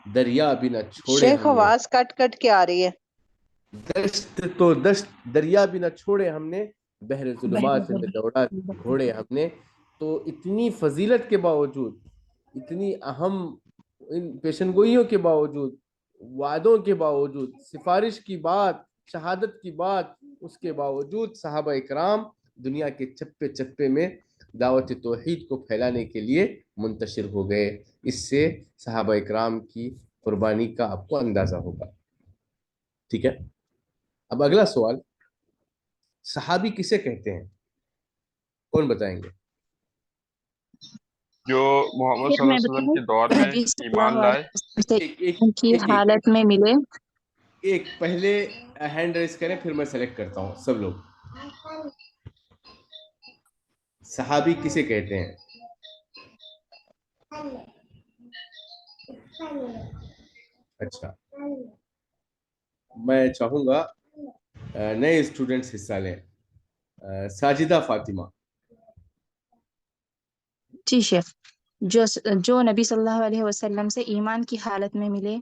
دریا بھی نہ چھوڑے شیخ ہم نے، آواز کٹ کٹ کے آ رہی ہے۔ دشت تو دشت دریا بھی نہ چھوڑے ہم نے، بحر ظلمات میں بہر دوڑا گھوڑے ہم نے۔ تو اتنی فضیلت کے باوجود، اتنی اہم ان پیشن گوئیوں کے باوجود، وعدوں کے باوجود، سفارش کی بات، شہادت کی بات، اس کے باوجود صحابہ اکرام دنیا کے چپے چپے میں دعوت توحید کو پھیلانے کے لیے منتشر ہو گئے۔ اس سے صحابہ اکرام کی قربانی کا آپ کو اندازہ ہوگا۔ ٹھیک ہے، اب اگلا سوال، صحابی کسے کہتے ہیں؟ کون بتائیں گے؟ جو محمد پھر صلی اللہ میں علیہ وسلم بتاؤں، کے دور میں نبی صلی ایمان اللہ لائے۔ علیہ وسلم ایک ایک کی ایک حالت میں ملے۔ ایک پہلے ہینڈ ریز کریں، پھر میں سلیکٹ کرتا ہوں سب لوگ۔ صحابی کسے کہتے ہیں؟ اچھا، میں چاہوں گا نئے اسٹوڈنٹس حصہ لیں۔ ساجدہ فاطمہ۔ جی شیخ، جو نبی صلی اللہ علیہ وسلم سے ایمان کی حالت میں ملے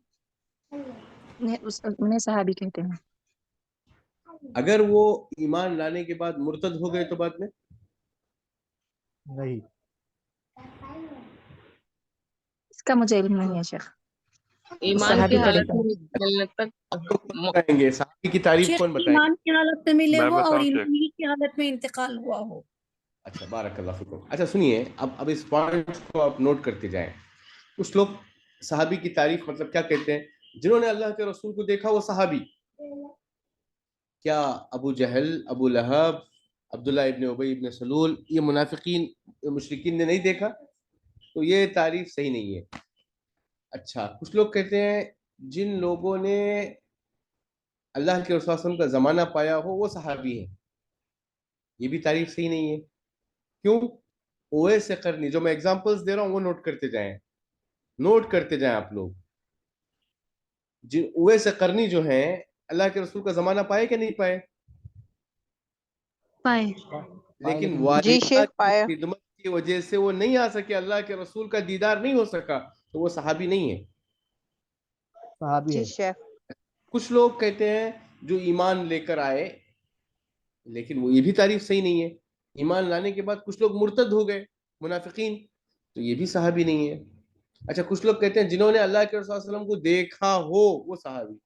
انہیں صحابی کہتے ہیں۔ اگر وہ ایمان لانے کے بعد مرتد ہو گئے تو بعد میں؟ نہیں، اس کا مجھے علم نہیں ہے شیخ، ایمان صحابی کی کا حالت بتائیں۔ میں ملنے تک آپ لوگ کون بتائیں گے؟ صحابی کی تعریف شیخ کون بتائیں گے؟ ایمان کی حالت میں ملے میں ہو اور بتاؤں شیخ؟ ایمانی کی حالت میں انتقال ہوا ہو۔ اچھا، بارک اللہ فیکم۔ اچھا سنیے، اب اس پوائنٹ کو آپ نوٹ کرتے جائیں۔ کچھ لوگ صحابی کی تعریف مطلب کیا کہتے ہیں؟ جنہوں نے اللہ کے رسول کو دیکھا وہ صحابی۔ کیا ابو جہل، ابو لہب، عبداللہ ابن ابی ابن سلول، یہ منافقین مشرکین نے نہیں دیکھا؟ تو یہ تعریف صحیح نہیں ہے۔ اچھا، کچھ لوگ کہتے ہیں جن لوگوں نے اللہ کے رسول صلی اللہ علیہ وسلم کا زمانہ پایا ہو وہ صحابی ہیں، یہ بھی تعریف صحیح نہیں ہے۔ کیوں؟ اویس قرنی، جو میں ایگزامپلز دے رہا ہوں وہ نوٹ کرتے جائیں، نوٹ کرتے جائیں آپ لوگ۔ جن اویس قرنی جو ہیں اللہ کے رسول کا زمانہ پائے کہ نہیں پائے؟ پائے۔ لیکن جی والدہ شیخ کی پایا۔ خدمت کی وجہ سے وہ نہیں آ سکے، اللہ کے رسول کا دیدار نہیں ہو سکا، تو وہ صحابی نہیں ہے۔ صحابی جی ہے۔ شیخ۔ کچھ لوگ کہتے ہیں جو ایمان لے کر آئے، لیکن وہ یہ بھی تعریف صحیح نہیں ہے۔ ایمان لانے کے بعد کچھ لوگ مرتد ہو گئے، منافقین، تو یہ بھی صحابی نہیں ہے۔ اچھا، کچھ لوگ کہتے ہیں جنہوں نے اللہ کے رسول صلی اللہ علیہ وسلم کو دیکھا ہو وہ صحابی۔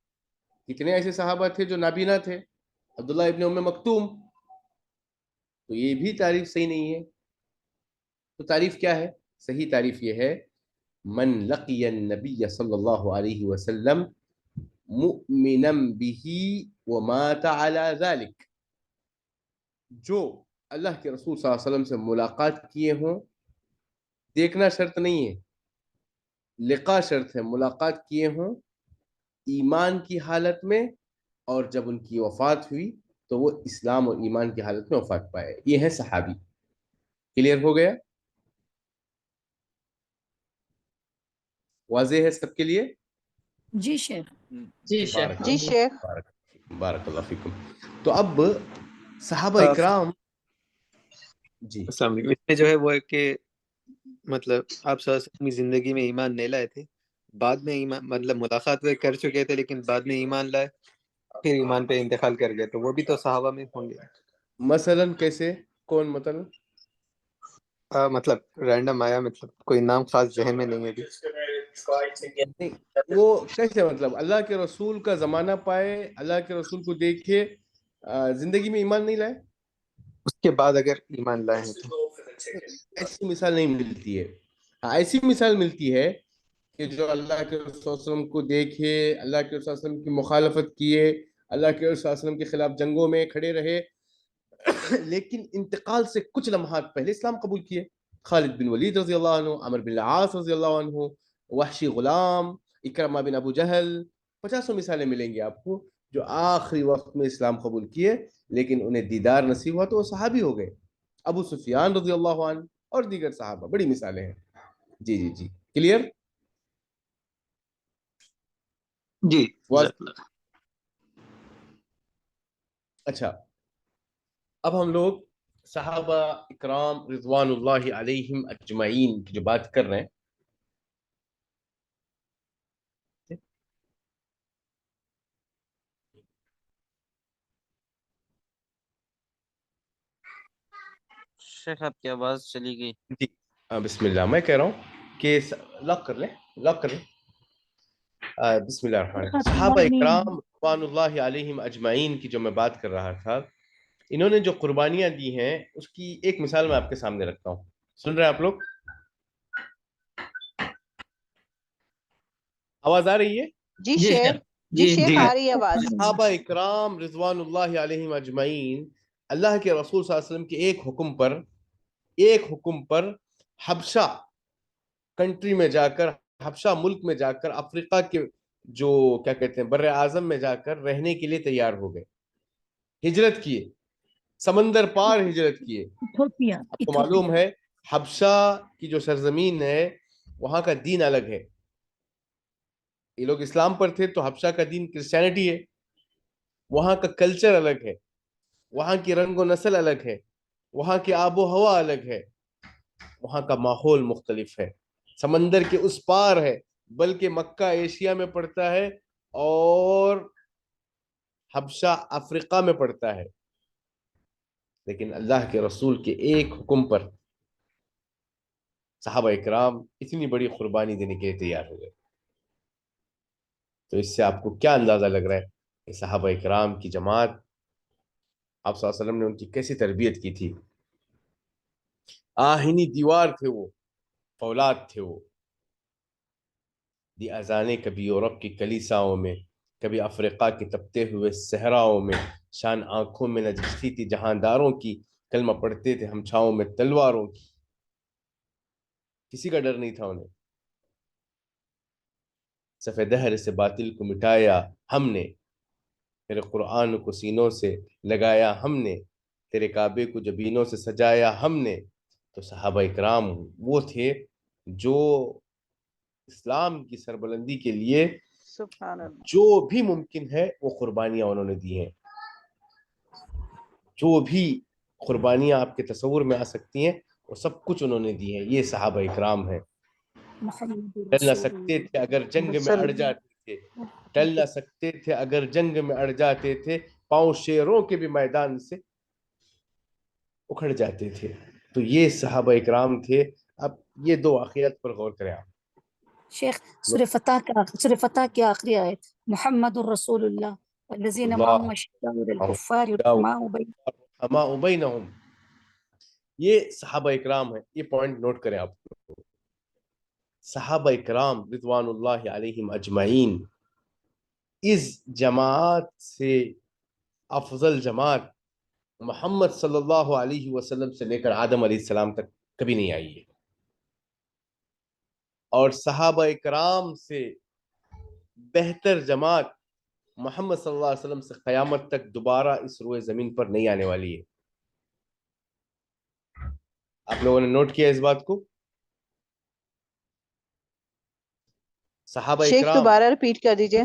کتنے ایسے صحابہ تھے جو نابینا تھے؟ عبداللہ ابن ام مکتوم، تو یہ بھی تعریف صحیح نہیں ہے۔ تو تعریف کیا ہے؟ صحیح تعریف یہ ہے، من لقی النبی صلی اللہ علیہ وسلم مؤمنا به ومات على ذلك، جو اللہ کے رسول صلی اللہ علیہ وسلم سے ملاقات کیے ہوں، دیکھنا شرط نہیں ہے، لقاء شرط ہے، ملاقات کیے ہوں ایمان کی حالت میں، اور جب ان کی وفات ہوئی تو وہ اسلام اور ایمان کی حالت میں وفات پائے. یہ ہے صحابی. کلیئر ہو گیا؟ واضح ہے سب کے لیے؟ جی شیخ. جی شیخ. جی شیخ. بارک اللہ فیکم. تو اب صحابہ اکرام. جی السلام علیکم. اس میں جو ہے وہ ہے کہ مطلب آپ صلی اللہ علیہ وسلم کی زندگی میں ایمان نہیں لائے تھے، بعد میں ایمان مطلب ملاقات وہ کر چکے تھے لیکن بعد میں ایمان لائے، پھر ایمان پہ انتقال کر گئے، تو وہ بھی تو صحابہ میں ہوں گے. مثلا کیسے؟ کون مثلا؟ مطلب رینڈم آیا، مطلب کوئی نام خاص ذہن میں نہیں ہے ابھی. نہیں، وہ کیسے مطلب اللہ کے رسول کا زمانہ پائے، اللہ کے رسول کو دیکھے، زندگی میں ایمان نہیں لائے؟ اس کے بعد اگر ایمان لائے ہیں تو ایسی مثال نہیں ملتی ہے. ایسی مثال ملتی ہے کہ جو اللہ کے رسول صلی اللہ علیہ وسلم کو دیکھے، اللہ کے رسول صلی اللہ علیہ وسلم کی مخالفت کیے، اللہ کے رسول صلی اللہ علیہ وسلم کے خلاف جنگوں میں کھڑے رہے، لیکن انتقال سے کچھ لمحات پہلے اسلام قبول کیے. خالد بن ولید رضی اللہ عنہ، عمر بن العاص رضی اللہ عنہ، وحشی غلام، اکرمہ بن ابو جہل، 50 مثالیں ملیں گی آپ کو جو آخری وقت میں اسلام قبول کیے لیکن انہیں دیدار نصیب ہوا تو وہ صحابی ہو گئے. ابو سفیان رضی اللہ عنہ اور دیگر صحابہ، بڑی مثالیں ہیں. جی جی جی کلیئر. جی. اچھا، اب ہم لوگ صحابہ اکرام رضوان اللہ علیہم اجمعین کی جو بات کر رہے ہیں، شیخ آپ کی آواز چلی گئی. جی بسم اللہ. میں کہہ رہا ہوں کہ لاک کر لیں، لاک کر لیں. بسم اللہ الرحمن الرحیم. صحابہ اکرام رضوان اللہ علیہم اجمعین کی جو میں بات کر رہا تھا، انہوں نے جو قربانیاں دی ہیں اس کی ایک مثال میں آپ کے سامنے رکھتا ہوں. سن رہے ہیں آپ لوگ؟ آواز آ رہی ہے؟ جی شیخ. جی شیخ آ رہی ہے آواز. صحابہ اکرام رضوان اللہ علیہم اجمعین اللہ کے رسول صلی اللہ علیہ وسلم کے ایک حکم پر حبشہ کنٹری میں جا کر، حبشہ ملک میں جا کر، افریقہ کے جو کیا کہتے ہیں بر اعظم میں جا کر رہنے کے لیے تیار ہو گئے. ہجرت کیے، سمندر پار ہجرت کیے. آپ کو معلوم ہے حبشہ کی جو سرزمین ہے وہاں کا دین الگ ہے. یہ لوگ اسلام پر تھے تو حبشہ کا دین کرسچینٹی ہے. وہاں کا کلچر الگ ہے، وہاں کی رنگ و نسل الگ ہے، وہاں کی آب و ہوا الگ ہے، وہاں کا ماحول مختلف ہے. سمندر کے اس پار ہے، بلکہ مکہ ایشیا میں پڑتا ہے اور حبشہ افریقہ میں پڑتا ہے. لیکن اللہ کے رسول کے ایک حکم پر صحابہ اکرام اتنی بڑی قربانی دینے کے لیے تیار ہو گئے. تو اس سے آپ کو کیا اندازہ لگ رہا ہے کہ صحابہ اکرام کی جماعت، آپ صلی اللہ علیہ وسلم نے ان کی کیسی تربیت کی تھی. آہنی دیوار تھے وہ، فولاد تھے وہ. دی اذانیں کبھی یورپ کی کلیساؤں میں، کبھی افریقہ کے تپتے ہوئے صحراؤں میں، شان آنکھوں میں نجستی تھی جہانداروں کی، کلمہ پڑھتے تھے ہم چھاؤں میں تلواروں کی. کسی کا ڈر نہیں تھا انہیں. صفِ دہر سے باطل کو مٹایا ہم نے، تیرے قرآن کو سینوں سے لگایا ہم نے، تیرے کعبے کو جبینوں سے سجایا ہم نے. تو صحابہ اکرام وہ تھے جو اسلام کی سربلندی کے لیے سبحان اللہ، جو بھی ممکن ہے وہ قربانیاں انہوں نے دی ہیں. جو بھی قربانیاں آپ کے تصور میں آ سکتی ہیں وہ سب کچھ انہوں نے دی ہیں. یہ صحابہ اکرام ہیں. ٹل نہ سکتے تھے اگر جنگ میں اڑ جاتے تھے، ٹل نہ سکتے تھے اگر جنگ میں اڑ جاتے تھے، پاؤں شیروں کے بھی میدان سے اکھڑ جاتے تھے. تو یہ صحابہ اکرام تھے. اب یہ دو واقعات پر غور کریں آپ. شیخ سورہ فتح کی آخری آیت، محمد الرسول اللہ والذین معه اشداء علی الکفار رحماء بینہم. یہ صحابہ اکرام ہیں. یہ پوائنٹ نوٹ کریں آپ. صحابہ اکرام رضوان اللہ علیہم اجمعین اس جماعت سے افضل جماعت محمد صلی اللہ علیہ وسلم سے لے کر آدم علیہ السلام تک کبھی نہیں آئی ہے. اور صحابہ اکرام سے بہتر جماعت محمد صلی اللہ علیہ وسلم سے قیامت تک دوبارہ اس روئے زمین پر نہیں آنے والی ہے. آپ لوگوں نے نوٹ کیا اس بات کو؟ صحابہ شیخ اکرام دوبارہ ریپیٹ کر دیجئے.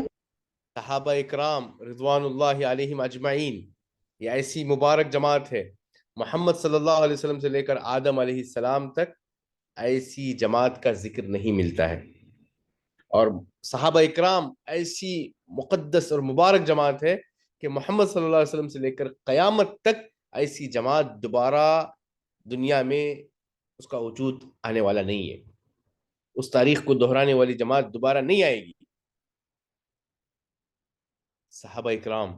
صحابہ اکرام رضوان اللہ علیہم اجمعین یہ ایسی مبارک جماعت ہے، محمد صلی اللہ علیہ وسلم سے لے کر آدم علیہ السلام تک ایسی جماعت کا ذکر نہیں ملتا ہے. اور صحابہ اکرام ایسی مقدس اور مبارک جماعت ہے کہ محمد صلی اللہ علیہ وسلم سے لے کر قیامت تک ایسی جماعت دوبارہ دنیا میں اس کا وجود آنے والا نہیں ہے. اس تاریخ کو دہرانے والی جماعت دوبارہ نہیں آئے گی. صحابہ اکرام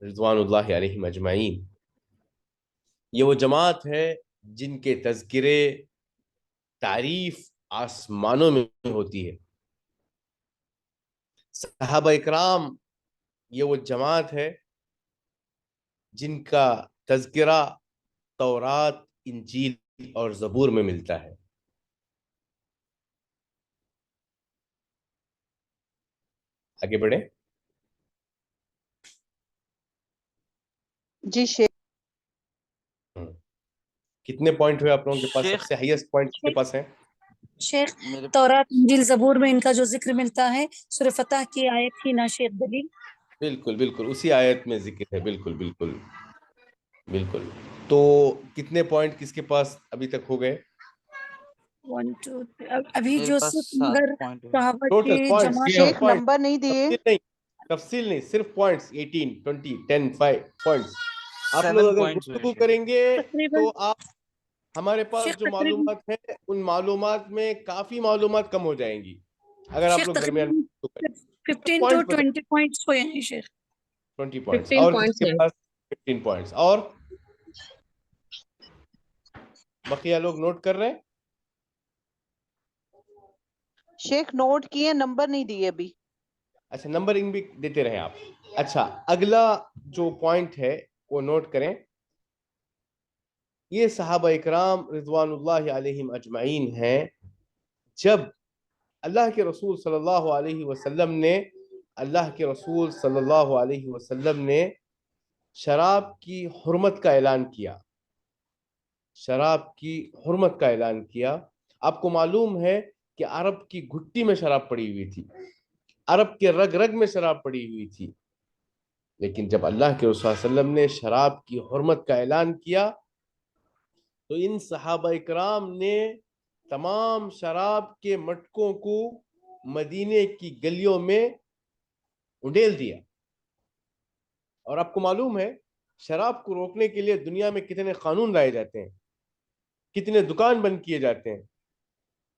رضوان اللہ علیہم اجمعین یہ وہ جماعت ہے جن کے تذکرے تعریف آسمانوں میں ہوتی ہے. صحابہ اکرام یہ وہ جماعت ہے جن کا تذکرہ تورات، انجیل اور زبور میں ملتا ہے. آگے بڑھیں. جی شیخ. کتنے پوائنٹ ہوئے آپ لوگوں کے پاس؟ سب شیخ سے ہائیسٹ پوائنٹ کس کے پاس ہے؟ شیخ میرے تورات انجیل زبور میں ان کا جو ذکر ملتا ہے سورہ فتح کی آیت تھی نا شیخ دلیل. بالکل بالکل اسی آیت میں ذکر ہے. بالکل بالکل بالکل. تو کتنے پوائنٹ کس کے پاس ابھی تک ہو گئے؟ 1 2 ابھی میرے جو پاس صرف 7 مگر پوائنٹ ہے. صحابہ ٹوٹل کی پوائنٹس جماعت شیخ پوائنٹ نمبر نہیں دیے. تفصیل نہیں صرف پوائنٹس 18 20 10 5 پوائنٹس. آپ 7 لوگ اگر پوائنٹس ہوئے گفتگو شیخ. کریں گے تقریباً تو آپ ہمارے پاس شیخ جو تقریباً معلومات ہیں ان معلومات میں کافی معلومات کم ہو جائیں گی اگر آپ شیخ لوگ درمیان میں گفتگو کریں. تقریباً 15 to پوائنٹس بتائیں. 20 پوائنٹس ہوئے ہیں شیخ. 20 پوائنٹس 15 اور کس پوائنٹس کے ہیں. پاس 15 پوائنٹس اور بقیہ لوگ نوٹ کر رہے ہیں؟ شیخ نوٹ کیے نمبر نہیں دیے ابھی. اچھا نمبرنگ بھی دیتے رہیں آپ. اچھا اگلا جو پوائنٹ ہے وہ نوٹ کریں. یہ صحابہ اکرام رضوان اللہ علیہم اجمعین ہیں جب اللہ کے رسول صلی اللہ علیہ وسلم نے شراب کی حرمت کا اعلان کیا. شراب کی حرمت کا اعلان کیا. آپ کو معلوم ہے کہ عرب کی گھٹی میں شراب پڑی ہوئی تھی، عرب کے رگ رگ میں شراب پڑی ہوئی تھی. لیکن جب اللہ کے رسول صلی اللہ علیہ وسلم نے شراب کی حرمت کا اعلان کیا تو ان صحابہ اکرام نے تمام شراب کے مٹکوں کو مدینے کی گلیوں میں انڈیل دیا. اور آپ کو معلوم ہے شراب کو روکنے کے لیے دنیا میں کتنے قانون لائے جاتے ہیں، کتنے دکان بند کیے جاتے ہیں،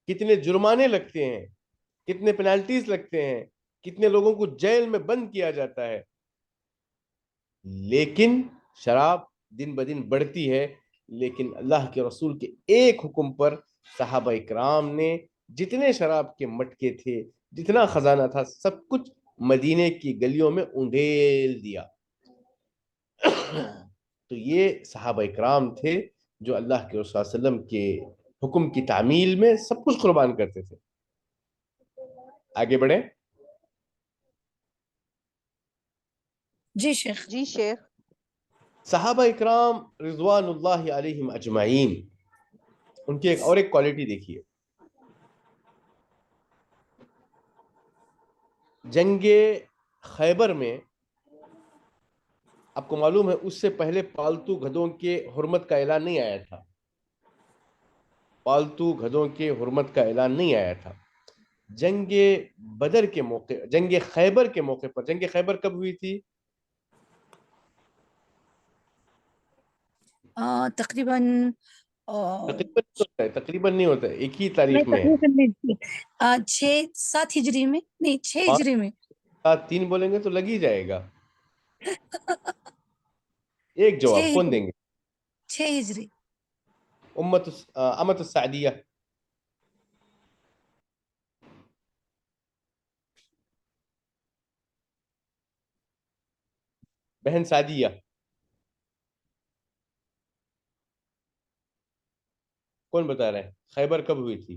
کتنے جرمانے لگتے ہیں، کتنے پینالٹیز لگتے ہیں، کتنے لوگوں کو جیل میں بند کیا جاتا ہے. لیکن شراب دن بدن بڑھتی ہے. لیکن اللہ کے رسول کے ایک حکم پر صحابہ اکرام نے جتنے شراب کے مٹکے تھے، جتنا خزانہ تھا، سب کچھ مدینے کی گلیوں میں انڈیل دیا. تو یہ صحابہ اکرام تھے جو اللہ کے رسول صلی اللہ علیہ وسلم کے حکم کی تعمیل میں سب کچھ قربان کرتے تھے. آگے بڑھیں. جی شیخ. جی شیخ. صحابہ اکرام رضوان اللہ علیہم اجمعین ان کی ایک کوالٹی دیکھیے. جنگ خیبر میں آپ کو معلوم ہے اس سے پہلے پالتو گدھوں کے حرمت کا اعلان نہیں آیا تھا. پالتو گدھوں کے حرمت کا اعلان نہیں آیا تھا. جنگ بدر کے موقع، جنگ خیبر کے موقع پر. جنگ خیبر کب ہوئی تھی؟ تقریباً تقریباً نہیں ہوتا ہے، ایک ہی تاریخ میں ہے. تقریباً 6-7 ہجری میں، نہیں 6 ہجری میں. 3 بولیں گے تو لگ ہی جائے گا. ایک 6 جواب کون ہجری. دیں گے؟ 6 ہجری. امت السعدیہ. بہن سعدیہ. کون بتا رہے ہیں خیبر کب ہوئی تھی؟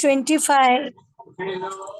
25,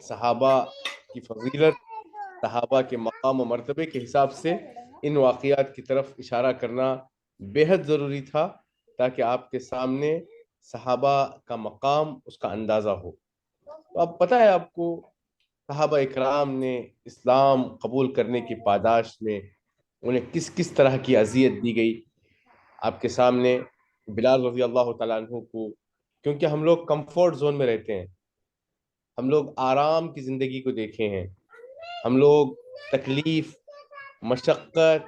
صحابہ کی فضیلت، صحابہ کے مقام و مرتبے کے حساب سے ان واقعات کی طرف اشارہ کرنا بے حد ضروری تھا، تاکہ آپ کے سامنے صحابہ کا مقام، اس کا اندازہ ہو۔ تو اب پتہ ہے آپ کو صحابہ اکرام نے اسلام قبول کرنے کی پاداش میں انہیں کس کس طرح کی اذیت دی گئی۔ آپ کے سامنے بلال رضی اللہ تعالیٰ عنہ کو، کیونکہ ہم لوگ کمفورٹ زون میں رہتے ہیں، ہم لوگ آرام کی زندگی کو دیکھے ہیں، ہم لوگ تکلیف، مشقت،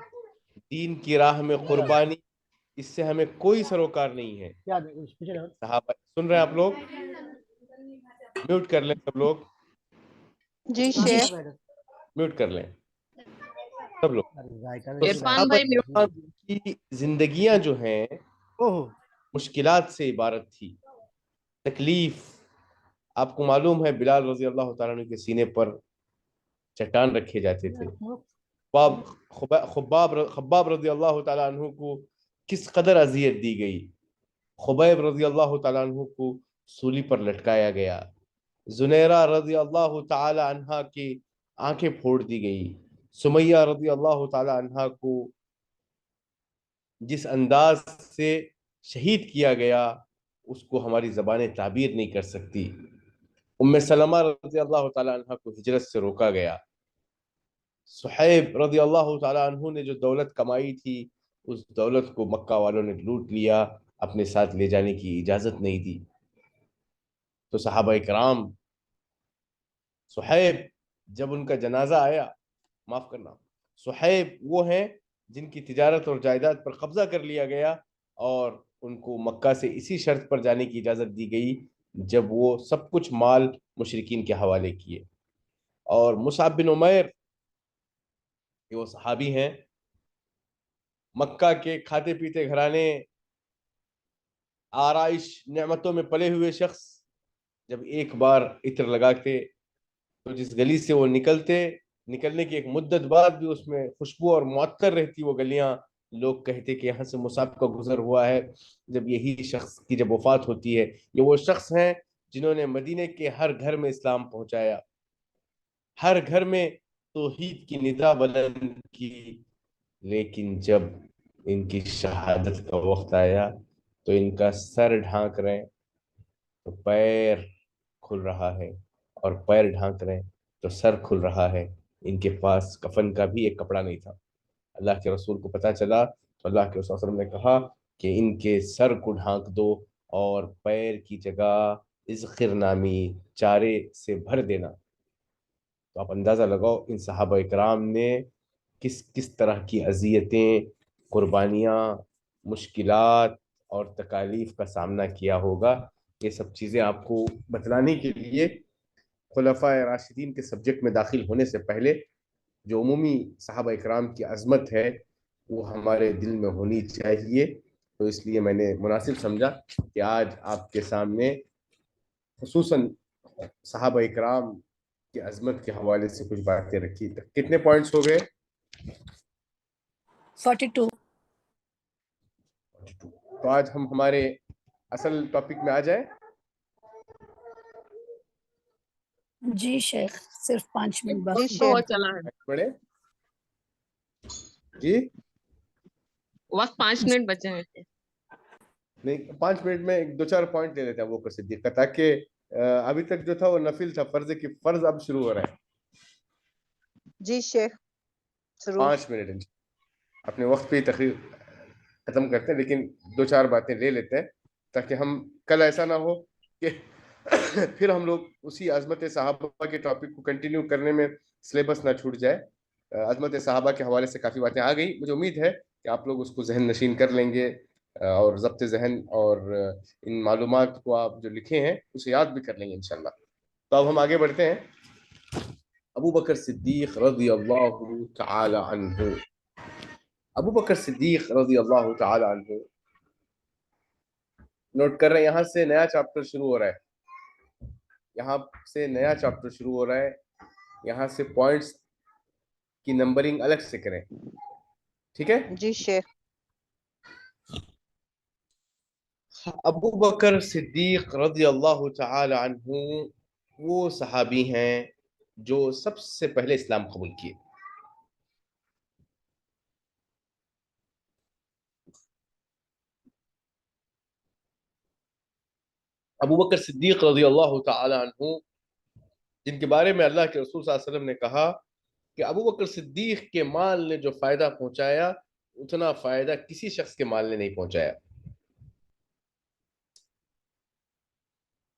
دین کی راہ میں قربانی، اس سے ہمیں کوئی سروکار نہیں ہے۔ صحابہ سن رہے ہیں آپ لوگ؟ میوٹ کر لیں سب لوگ، جی شیخ۔ میوٹ کر لیں سب لوگ۔ تو عرفان صحابہ بھائی میوٹ کر کرام کی زندگیاں جو ہیں مشکلات سے عبارت تھی، تکلیف۔ آپ کو معلوم ہے بلال رضی اللہ تعالیٰ عنہ کے سینے پر چٹان رکھے جاتے تھے۔ خباب رضی اللہ تعالیٰ عنہ کو کس قدر اذیت دی گئی۔ خبیب رضی اللہ تعالیٰ عنہ کو سولی پر لٹکایا گیا۔ زنیرہ رضی اللہ تعالی عنہ کی آنکھیں پھوڑ دی گئی۔ سمیہ رضی اللہ تعالی عنہ کو جس انداز سے شہید کیا گیا اس کو ہماری زبانیں تعبیر نہیں کر سکتی۔ ام سلمہ رضی اللہ تعالی عنہ کو ہجرت سے روکا گیا۔ صہیب رضی اللہ تعالی عنہ نے جو دولت کمائی تھی اس دولت کو مکہ والوں نے لوٹ لیا، اپنے ساتھ لے جانے کی اجازت نہیں دی۔ تو صحابہ کرام، صہیب جب ان کا جنازہ آیا، معاف کرنا، صہیب وہ ہیں جن کی تجارت اور جائیداد پر قبضہ کر لیا گیا اور ان کو مکہ سے اسی شرط پر جانے کی اجازت دی گئی جب وہ سب کچھ مال مشرکین کے حوالے کیے۔ اور مصعب بن عمیر، یہ وہ صحابی ہیں، مکہ کے کھاتے پیتے گھرانے، آرائش نعمتوں میں پلے ہوئے شخص، جب ایک بار عطر لگاتے تو جس گلی سے وہ نکلنے کی ایک مدت بعد بھی اس میں خوشبو اور معطر رہتی وہ گلیاں، لوگ کہتے کہ یہاں سے مصعب کا گزر ہوا ہے۔ جب یہی شخص کی جب وفات ہوتی ہے، یہ وہ شخص ہیں جنہوں نے مدینے کے ہر گھر میں اسلام پہنچایا، ہر گھر میں توحید کی ندا بلند کی، لیکن جب ان کی شہادت کا وقت آیا تو ان کا سر ڈھانک رہے تو پیر کھل رہا ہے، اور پیر ڈھانک رہے تو سر کھل رہا ہے۔ ان کے پاس کفن کا بھی ایک کپڑا نہیں تھا۔ اللہ کے رسول کو پتہ چلا تو اللہ کے رسول صلی اللہ علیہ وسلم نے کہا کہ ان کے سر کو ڈھانک دو اور پیر کی جگہ اذخر نامی چارے سے بھر دینا۔ تو آپ اندازہ لگاؤ ان صحابہ اکرام نے کس کس طرح کی اذیتیں، قربانیاں، مشکلات اور تکالیف کا سامنا کیا ہوگا۔ یہ سب چیزیں آپ کو بتلانے کے لیے خلفائے راشدین کے سبجیکٹ میں داخل ہونے سے پہلے جو عمومی صحابہ اکرام کی عظمت ہے وہ ہمارے دل میں ہونی چاہیے، تو اس لیے میں نے مناسب سمجھا کہ آج آپ کے سامنے خصوصاً صحابہ اکرام کی عظمت کے حوالے سے کچھ باتیں رکھی۔ کتنے پوائنٹس ہو گئے؟ 42۔ تو آج ہم ہمارے اصل ٹاپک میں آ جائیں۔ جی شیخ، صرف 5 منٹ جی باقی۔ شیخ۔ بہت چلا ہے، بڑے جی وقت 5 منٹ بچے ہیں۔ نہیں، 5 منٹ میں 2-4 پوائنٹ لے لیتے ہیں وہ ابو بکر صدیق کا، تاکہ ابھی تک جو تھا وہ نفل تھا، فرض اب شروع ہو رہا ہے۔ جی شیخ ضرور۔ 5 منٹ اپنے وقت پہ تقریر ختم کرتے ہیں، لیکن 2-4 باتیں لے لیتے ہیں تاکہ ہم کل ایسا نہ ہو کہ پھر ہم لوگ اسی عظمت صحابہ کے ٹاپک کو کنٹینیو کرنے میں سلیبس نہ چھوٹ جائے۔ عظمت صحابہ کے حوالے سے کافی باتیں آ گئی، مجھے امید ہے کہ آپ لوگ اس کو ذہن نشین کر لیں گے اور ضبط ذہن اور ان معلومات کو آپ جو لکھے ہیں اسے یاد بھی کر لیں گے انشاءاللہ۔ تو اب ہم آگے بڑھتے ہیں۔ ابو بکر صدیق رضی اللہ تعالی عنہ، ابو بکر صدیق رضی اللہ تعالی عنہ، نوٹ کر رہے ہیں یہاں سے نیا چیپٹر شروع ہو رہا ہے، یہاں سے نیا چیپٹر شروع ہو رہا ہے، یہاں سے پوائنٹس کی نمبرنگ الگ سے کریں، ٹھیک ہے؟ جی شیخ۔ ابو بکر صدیق رضی اللہ تعالی عنہ وہ صحابی ہیں جو سب سے پہلے اسلام قبول کیے. ابو بکر صدیق رضی اللہ تعالی عنہ، جن کے بارے میں اللہ کے رسول صلی اللہ علیہ وسلم نے کہا کہ ابو بکر صدیق کے مال نے جو فائدہ پہنچایا اتنا فائدہ کسی شخص کے مال نے نہیں پہنچایا.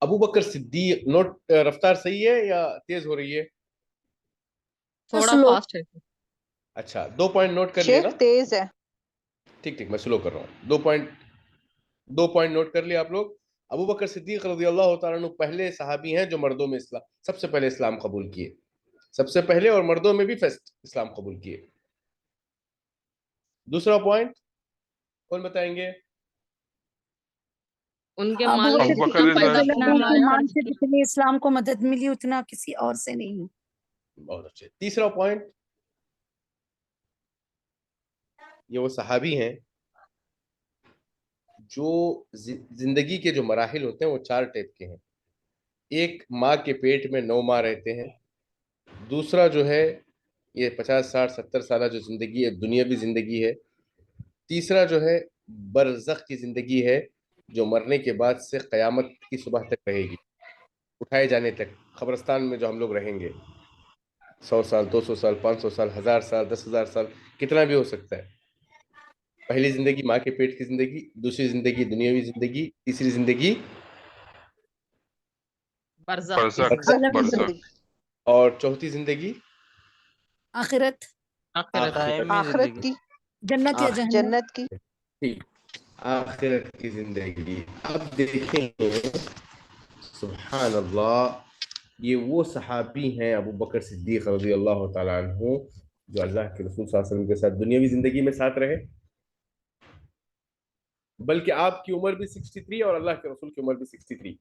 ابو بکر صدیق، نوٹ رفتار صحیح ہے یا تیز ہو رہی ہے؟ تھوڑا فاسٹ ہے. اچھا 2 پوائنٹ نوٹ کر لیے نا. شیخ تیز ہے. ٹھیک میں سلو کر رہا ہوں. 2 پوائنٹ نوٹ کر لیا آپ لوگ. ابو بکر صدیق رضی اللہ تعالیٰ عنہ پہلے صحابی ہیں جو مردوں میں سب سے پہلے اسلام قبول کیے، سب سے پہلے، اور مردوں میں بھی فرسٹ اسلام قبول کیے. دوسرا پوائنٹ کون بتائیں گے؟ ان کے ابو مال نے ابو بکر بکر جتنا رضی فائدہ صدیق اللہ کے پہنچایا مال سے جتنی اسلام کو مدد ملی اتنا کسی اور سے نہیں. بہت اچھے. تیسرا پوائنٹ، یہ وہ صحابی ہیں جو زندگی کے جو مراحل ہوتے ہیں وہ 4 ٹائپ کے ہیں. ایک، ماں کے پیٹ میں 9 ماہ رہتے ہیں. دوسرا جو ہے یہ 50 60 70 سالہ جو زندگی ہے دنیاوی زندگی ہے. تیسرا جو ہے برزخ کی زندگی ہے جو مرنے کے بعد سے قیامت کی صبح تک رہے گی، اٹھائے جانے تک. قبرستان میں جو ہم لوگ رہیں گے 100 سال 200 سال 500 سال 1000 سال 10,000 سال، کتنا بھی ہو سکتا ہے. پہلی زندگی ماں کے پیٹ کی زندگی، دوسری زندگی دنیاوی زندگی، تیسری زندگی برزخ. برزخ برزخ کی برزخ زندگی. اور چوتھی زندگی آخرت، آخرت کی، جنت یا جہنم. جنت کی. ٹھیک، آخرت کی زندگی. اب دیکھیں تو سبحان اللہ، یہ وہ صحابی ہیں ابو بکر صدیق رضی اللہ تعالیٰ عنہ جو اللہ کے رسول صلی اللہ علیہ وسلم کے ساتھ دنیاوی زندگی میں ساتھ رہے، بلکہ آپ کی عمر بھی 63 اور اللہ کے رسول کی عمر بھی 63.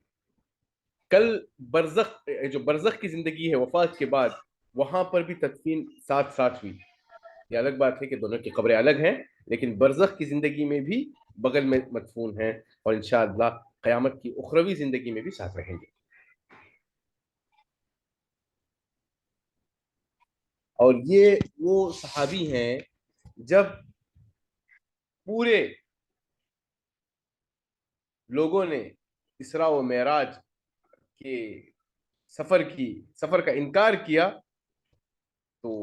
کل برزخ، جو برزخ کی زندگی ہے وفات کے بعد، وہاں پر بھی تدفین ساتھ ساتھ ہوئی. یہ الگ بات ہے کہ دونوں کی قبریں الگ ہیں، لیکن برزخ کی زندگی میں بھی بغل میں مدفون ہیں، اور انشاءاللہ قیامت کی اخروی زندگی میں بھی ساتھ رہیں گے. اور یہ وہ صحابی ہیں جب پورے لوگوں نے اسراء و معراج کے سفر کا انکار کیا تو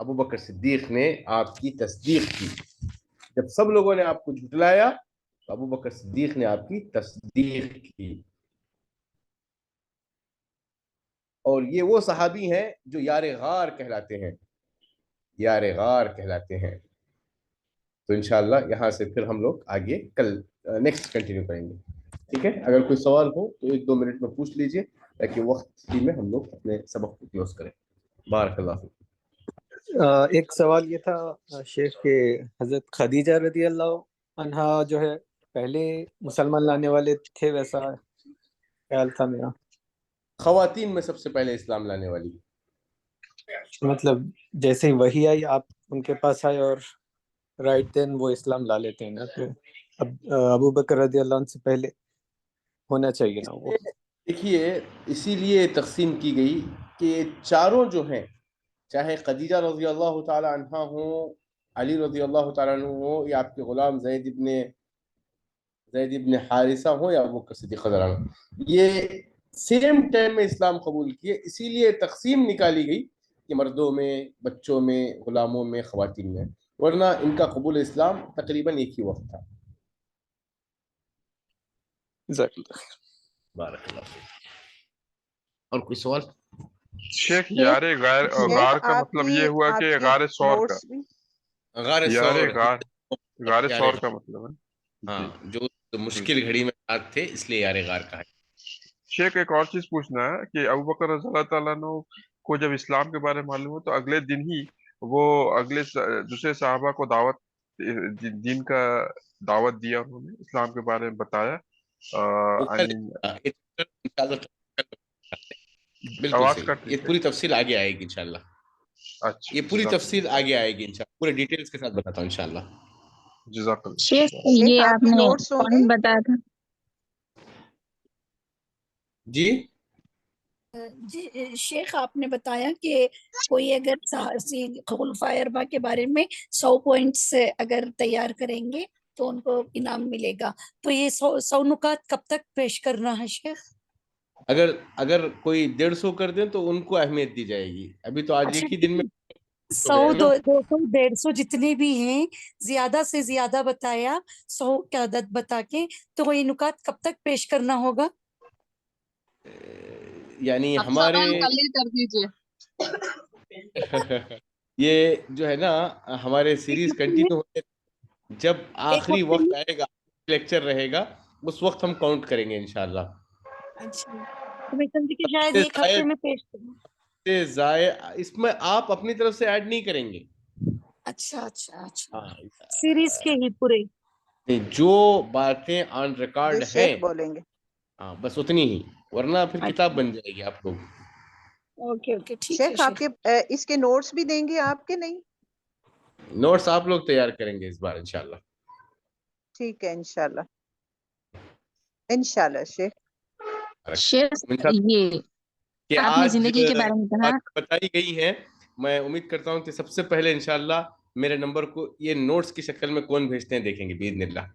ابو بکر صدیق نے آپ کی تصدیق کی. جب سب لوگوں نے آپ کو جھٹلایا تو ابو بکر صدیق نے آپ کی تصدیق کی. اور یہ وہ صحابی ہیں جو یار غار کہلاتے ہیں، یار غار کہلاتے ہیں. تو انشاءاللہ یہاں سے پھر ہم لوگ آگے کل نیکسٹ کنٹینیو کریں گے. ٹھیک ہے، اگر کوئی سوال ہو تو 1-2 منٹ میں پوچھ لیجئے تاکہ وقت ہی میں ہم لوگ اپنے سبق کو کلوز کریں. بارک اللہ فیکم. ایک سوال یہ تھا شیخ کہ حضرت خدیجہ رضی اللہ عنہا جو ہے پہلے مسلمان لانے والے تھے، ویسا خیال تھا میرا. خواتین میں سب سے پہلے اسلام لانے والی، مطلب جیسے ہی وہی آئی آپ ان کے پاس آئے اور رائٹ دین وہ اسلام لا لیتے ہیں نا، تو اب ابو بکر رضی اللہ عنہ سے پہلے ہونا چاہیے نا وہ. دیکھیے اسی لیے تقسیم کی گئی کہ چاروں جو ہیں، چاہے خدیجہ رضی اللہ تعالی عنہ ہوں، علی رضی اللہ تعالیٰ عنہ ہوں، یا آپ کے غلام زید ابن حارثہ ہوں، یا ابو بکر صدیق رضی اللہ عنہ، یہ سیم ٹائم میں اسلام قبول کیے. اسی لیے تقسیم نکالی گئی کہ مردوں میں، بچوں میں، غلاموں میں، خواتین میں، ورنہ ان کا قبول اسلام تقریباً ایک ہی وقت تھا. جزاک اللہ خیر. بارک اللہ فیک. اور کوئی سوال؟ شیخ یار غار شیخ کا آپ مطلب کی یہ ہوا کہ آپ غار کے سور کا، نوٹس بھی غار یار ثور، غار سور کا مطلب ہے. ہاں، جی جو مشکل گھڑی میں ساتھ تھے اس لیے یار غار کہا. شیخ ایک اور چیز پوچھنا ہے کہ ابو بکر رضی اللہ تعالیٰ عنہ کو جب اسلام کے بارے میں معلوم ہو تو اگلے دن ہی وہ دوسرے صحابہ کو دین کا دعوت دیا، انہوں نے اسلام کے بارے میں بتایا. بالکل آواز صحیح، کٹ رہی یہ ہے. پوری تفصیل آگے آئے گی انشاءاللہ. اچھا یہ پوری جزاک تفصیل آگے آئے گی انشاءاللہ، پورے ڈیٹیلز کے ساتھ بتاتا ہوں انشاءاللہ. جزاک اللہ. شیخ شیخ یہ آپ آپ کے نے نوٹس ہوں گے. پوائنٹ بتایا تھا، جی جی شیخ آپ نے بتایا کہ کوئی اگر خلفائے اربعہ کے بارے میں 100 پوائنٹس اگر تیار کریں گے تو ان کو انعام ملے گا، تو یہ 100 نکات کب تک پیش کرنا ہے شیخ؟ اگر کوئی 150 کر دیں تو ان کو اہمیت دی جائے گی. ابھی تو آج اچھا ایک ہی دن میں 100 ہو گیا نا. 200 150 جتنے بھی ہیں زیادہ سے زیادہ بتایا 100 کا عدد بتا کے، تو یہ نکات کب تک پیش کرنا ہوگا؟ یعنی اب ہمارے سوال کل ہی کر دیجیے. یہ جو ہے نا ہمارے سیریز کنٹینیو ہوتے جب ایک آخری ہفتے وقت میں؟ آئے گا لیکچر رہے گا اس وقت ہم کاؤنٹ کریں گے انشاءاللہ. اچھا تو میں سمجھی کہ شاید سے ایک ہفتے میں پیش کروں. اس میں آپ اپنی طرف سے ایڈ نہیں کریں گے. اچھا اچھا اچھا ہاں، سیریز کے ہی پورے. جو باتیں آن جو ریکارڈ ہیں شیخ بولیں گے. ہاں بس اتنی ہی، ورنہ پھر کتاب اچھا بن جائے گی آپ لوگ. اوکے اوکے ٹھیک ہے شیخ آپ شیخ. کے اس کے نوٹس بھی دیں گے آپ کے نہیں؟ نوٹس آپ لوگ تیار کریں گے اس بار انشاءاللہ. ٹھیک ہے انشاءاللہ انشاءاللہ شیخ. شیخ انشاءاللہ یہ کہ آپ نے آج زندگی کے بارے میں کہا. باتیں بتائی گئی ہیں. میں امید کرتا ہوں کہ سب سے پہلے انشاءاللہ میرے نمبر کو یہ نوٹس کی شکل میں کون بھیجتے ہیں دیکھیں گے باذن اللہ.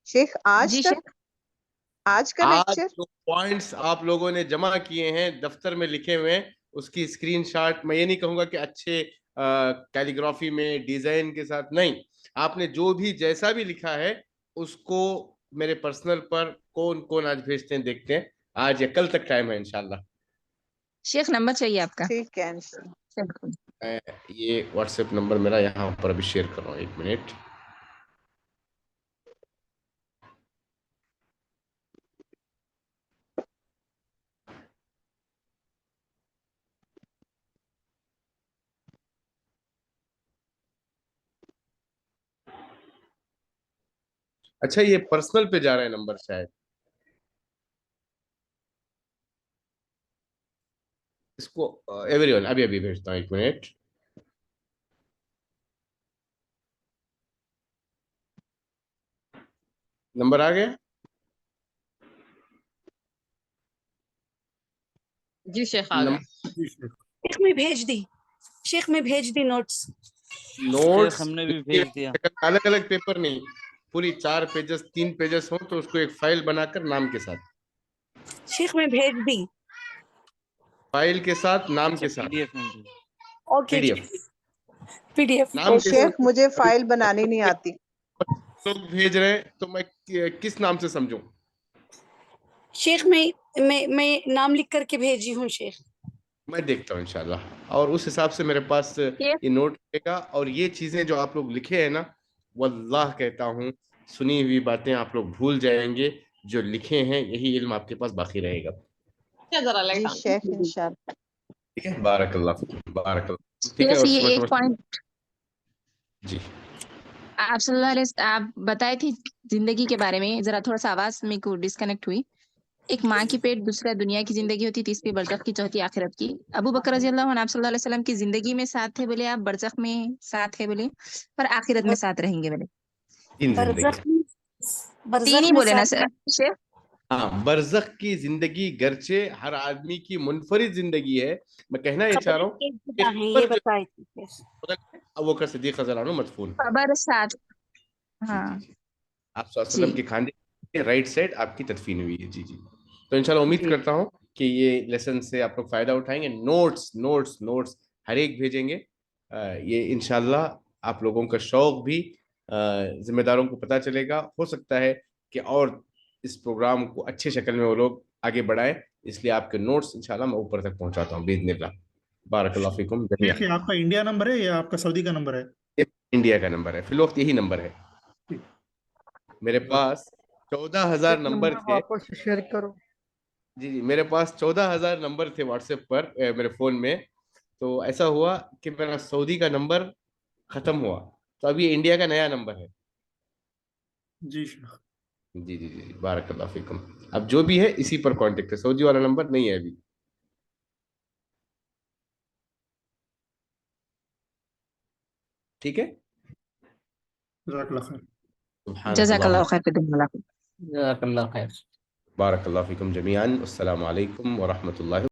شیخ جی شیخ. آج کا آج لیکچر جو پوائنٹس آپ لوگوں نے جمع کیے ہیں دفتر میں لکھے ہوئے ہیں اس کی اسکرین شاٹ، میں یہ نہیں کہوں گا کہ اچھے کیلیگرافی میں ڈیزائن کے ساتھ نہیں، آپ نے جو بھی جیسا بھی لکھا ہے اس کو میرے پرسنل پر کون آج بھیجتے ہیں دیکھتے ہیں. آج یا کل تک ٹائم ہے انشاءاللہ. شیخ نمبر چاہیے آپ کا. ٹھیک ہے انشاءاللہ. میں یہ واٹس ایپ نمبر میرا یہاں پر ابھی شیئر کر رہا ہوں، 1 منٹ. اچھا یہ پرسنل پہ جا رہا ہے نمبر شاید، اس کو ایوری ون ابھی بھیجتا ہوں، 1 منٹ. نمبر آ گیا. جی شیخ آ گیا. شیخ میں بھیج دی، شیخ میں بھیج دی نوٹس. نوٹس شیخ ہم نے بھی بھیج دیا. الگ الگ پیپر نہیں، پوری 4 پیجز 3 پیجز ہوں تو اس کو ایک فائل بنا کر نام کے ساتھ، شیخ میں بھیج دی. فائل کے ساتھ نام اچھا کے پی ساتھ ڈی ایف میں بھی. Okay P D F P D F. نام کے شیخ ساتھ. مجھے فائل بنانی نہیں آتی. لوگ بھیج رہے ہیں تو میں کس نام سے سمجھوں؟ شیخ میں نام لکھ کر کے بھیجی ہوں شیخ. میں دیکھتا ہوں انشاءاللہ، اور اس حساب سے میرے پاس یہ نوٹ رہے گا. اور یہ چیزیں جو آپ لوگ لکھے ہیں نا، واللہ کہتا ہوں سنی ہوئی باتیں آپ لوگ بھول جائیں گے، جو لکھے ہیں یہی علم آپ کے پاس باقی رہے گا. ذرا جی لائٹ آن. شیخ انشاءاللہ. ٹھیک ہے، بارک اللہ فیکم، بارک اللہ. ٹھیک ہے. شیخ یہ اور ایک پوائنٹ جی آپ صلی اللہ علیہ آپ بتائے تھی زندگی کے بارے میں، ذرا تھوڑا سا آواز میرے کو ڈسکنیکٹ ہوئی. ایک ماں کی پیٹ، دوسرا دنیا کی زندگی ہوتی، تیسری برزخ کی، چوتھی آخرت کی. ابو بکر رضی اللہ عنہ آپ صلی اللہ علیہ وسلم کی زندگی میں ساتھ تھے بولے، آپ برزخ میں ساتھ تھے بولے، پر آخرت میں ساتھ رہیں گے بولے. تین زندگی. تین برزخ ہی میں بولے نا ساتھ. شیخ. ہاں، برزخ کی زندگی گرچہ ہر آدمی کی منفرد زندگی ہے، میں کہنا یہ چاہ رہا ہوں کہ ہیں قبر یہ جو بتائی تھی. ابو بکر صدیق رضی اللہ عنہ مدفون. خبر ساتھ. جی ہاں جی جی آپ صلی اللہ علیہ جی وسلم کے کھاندے کے رائٹ سائڈ آپ کی تدفین ہوئی ہے. جی جی. تو انشاءاللہ امید جی کرتا ہوں کہ یہ لیسن سے آپ لوگ فائدہ اٹھائیں گے. نوٹس ہر ایک بھیجیں گے. یہ انشاءاللہ آپ لوگوں کا شوق بھی ذمہ داروں کو پتہ چلے گا. ہو سکتا ہے کہ اور اس پروگرام کو اچھے شکل میں وہ لوگ آگے بڑھائیں، اس لیے آپ کے نوٹس انشاءاللہ میں اوپر تک پہنچاتا ہوں باذن اللہ. بارک اللہ فیکم جمیعا. شیخ یہ آپ کا انڈیا نمبر ہے یا آپ کا سعودی کا نمبر ہے؟ انڈیا کا نمبر ہے، فی الوقت یہی نمبر ہے. میرے پاس 14,000 نمبر تھے. واپس شیئر کرو. جی میرے پاس 14,000 نمبر تھے واٹس ایپ پر میرے فون میں. تو ایسا ہوا کہ میرا سعودی کا نمبر ختم ہوا، تو اب یہ انڈیا کا نیا نمبر ہے. جی شیخ. جی جی جی بارک اللہ فیکم. اب جو بھی ہے اسی پر کانٹیکٹ ہے، سعودی والا نمبر نہیں ہے ابھی. ٹھیک ہے. جزاک اللہ خیر. سبحانک جزاک اللہم اللہ خیر. جزاک اللہ خیر. بارک اللہ فیکم جمیعاً. السلام علیکم ورحمۃ اللہ.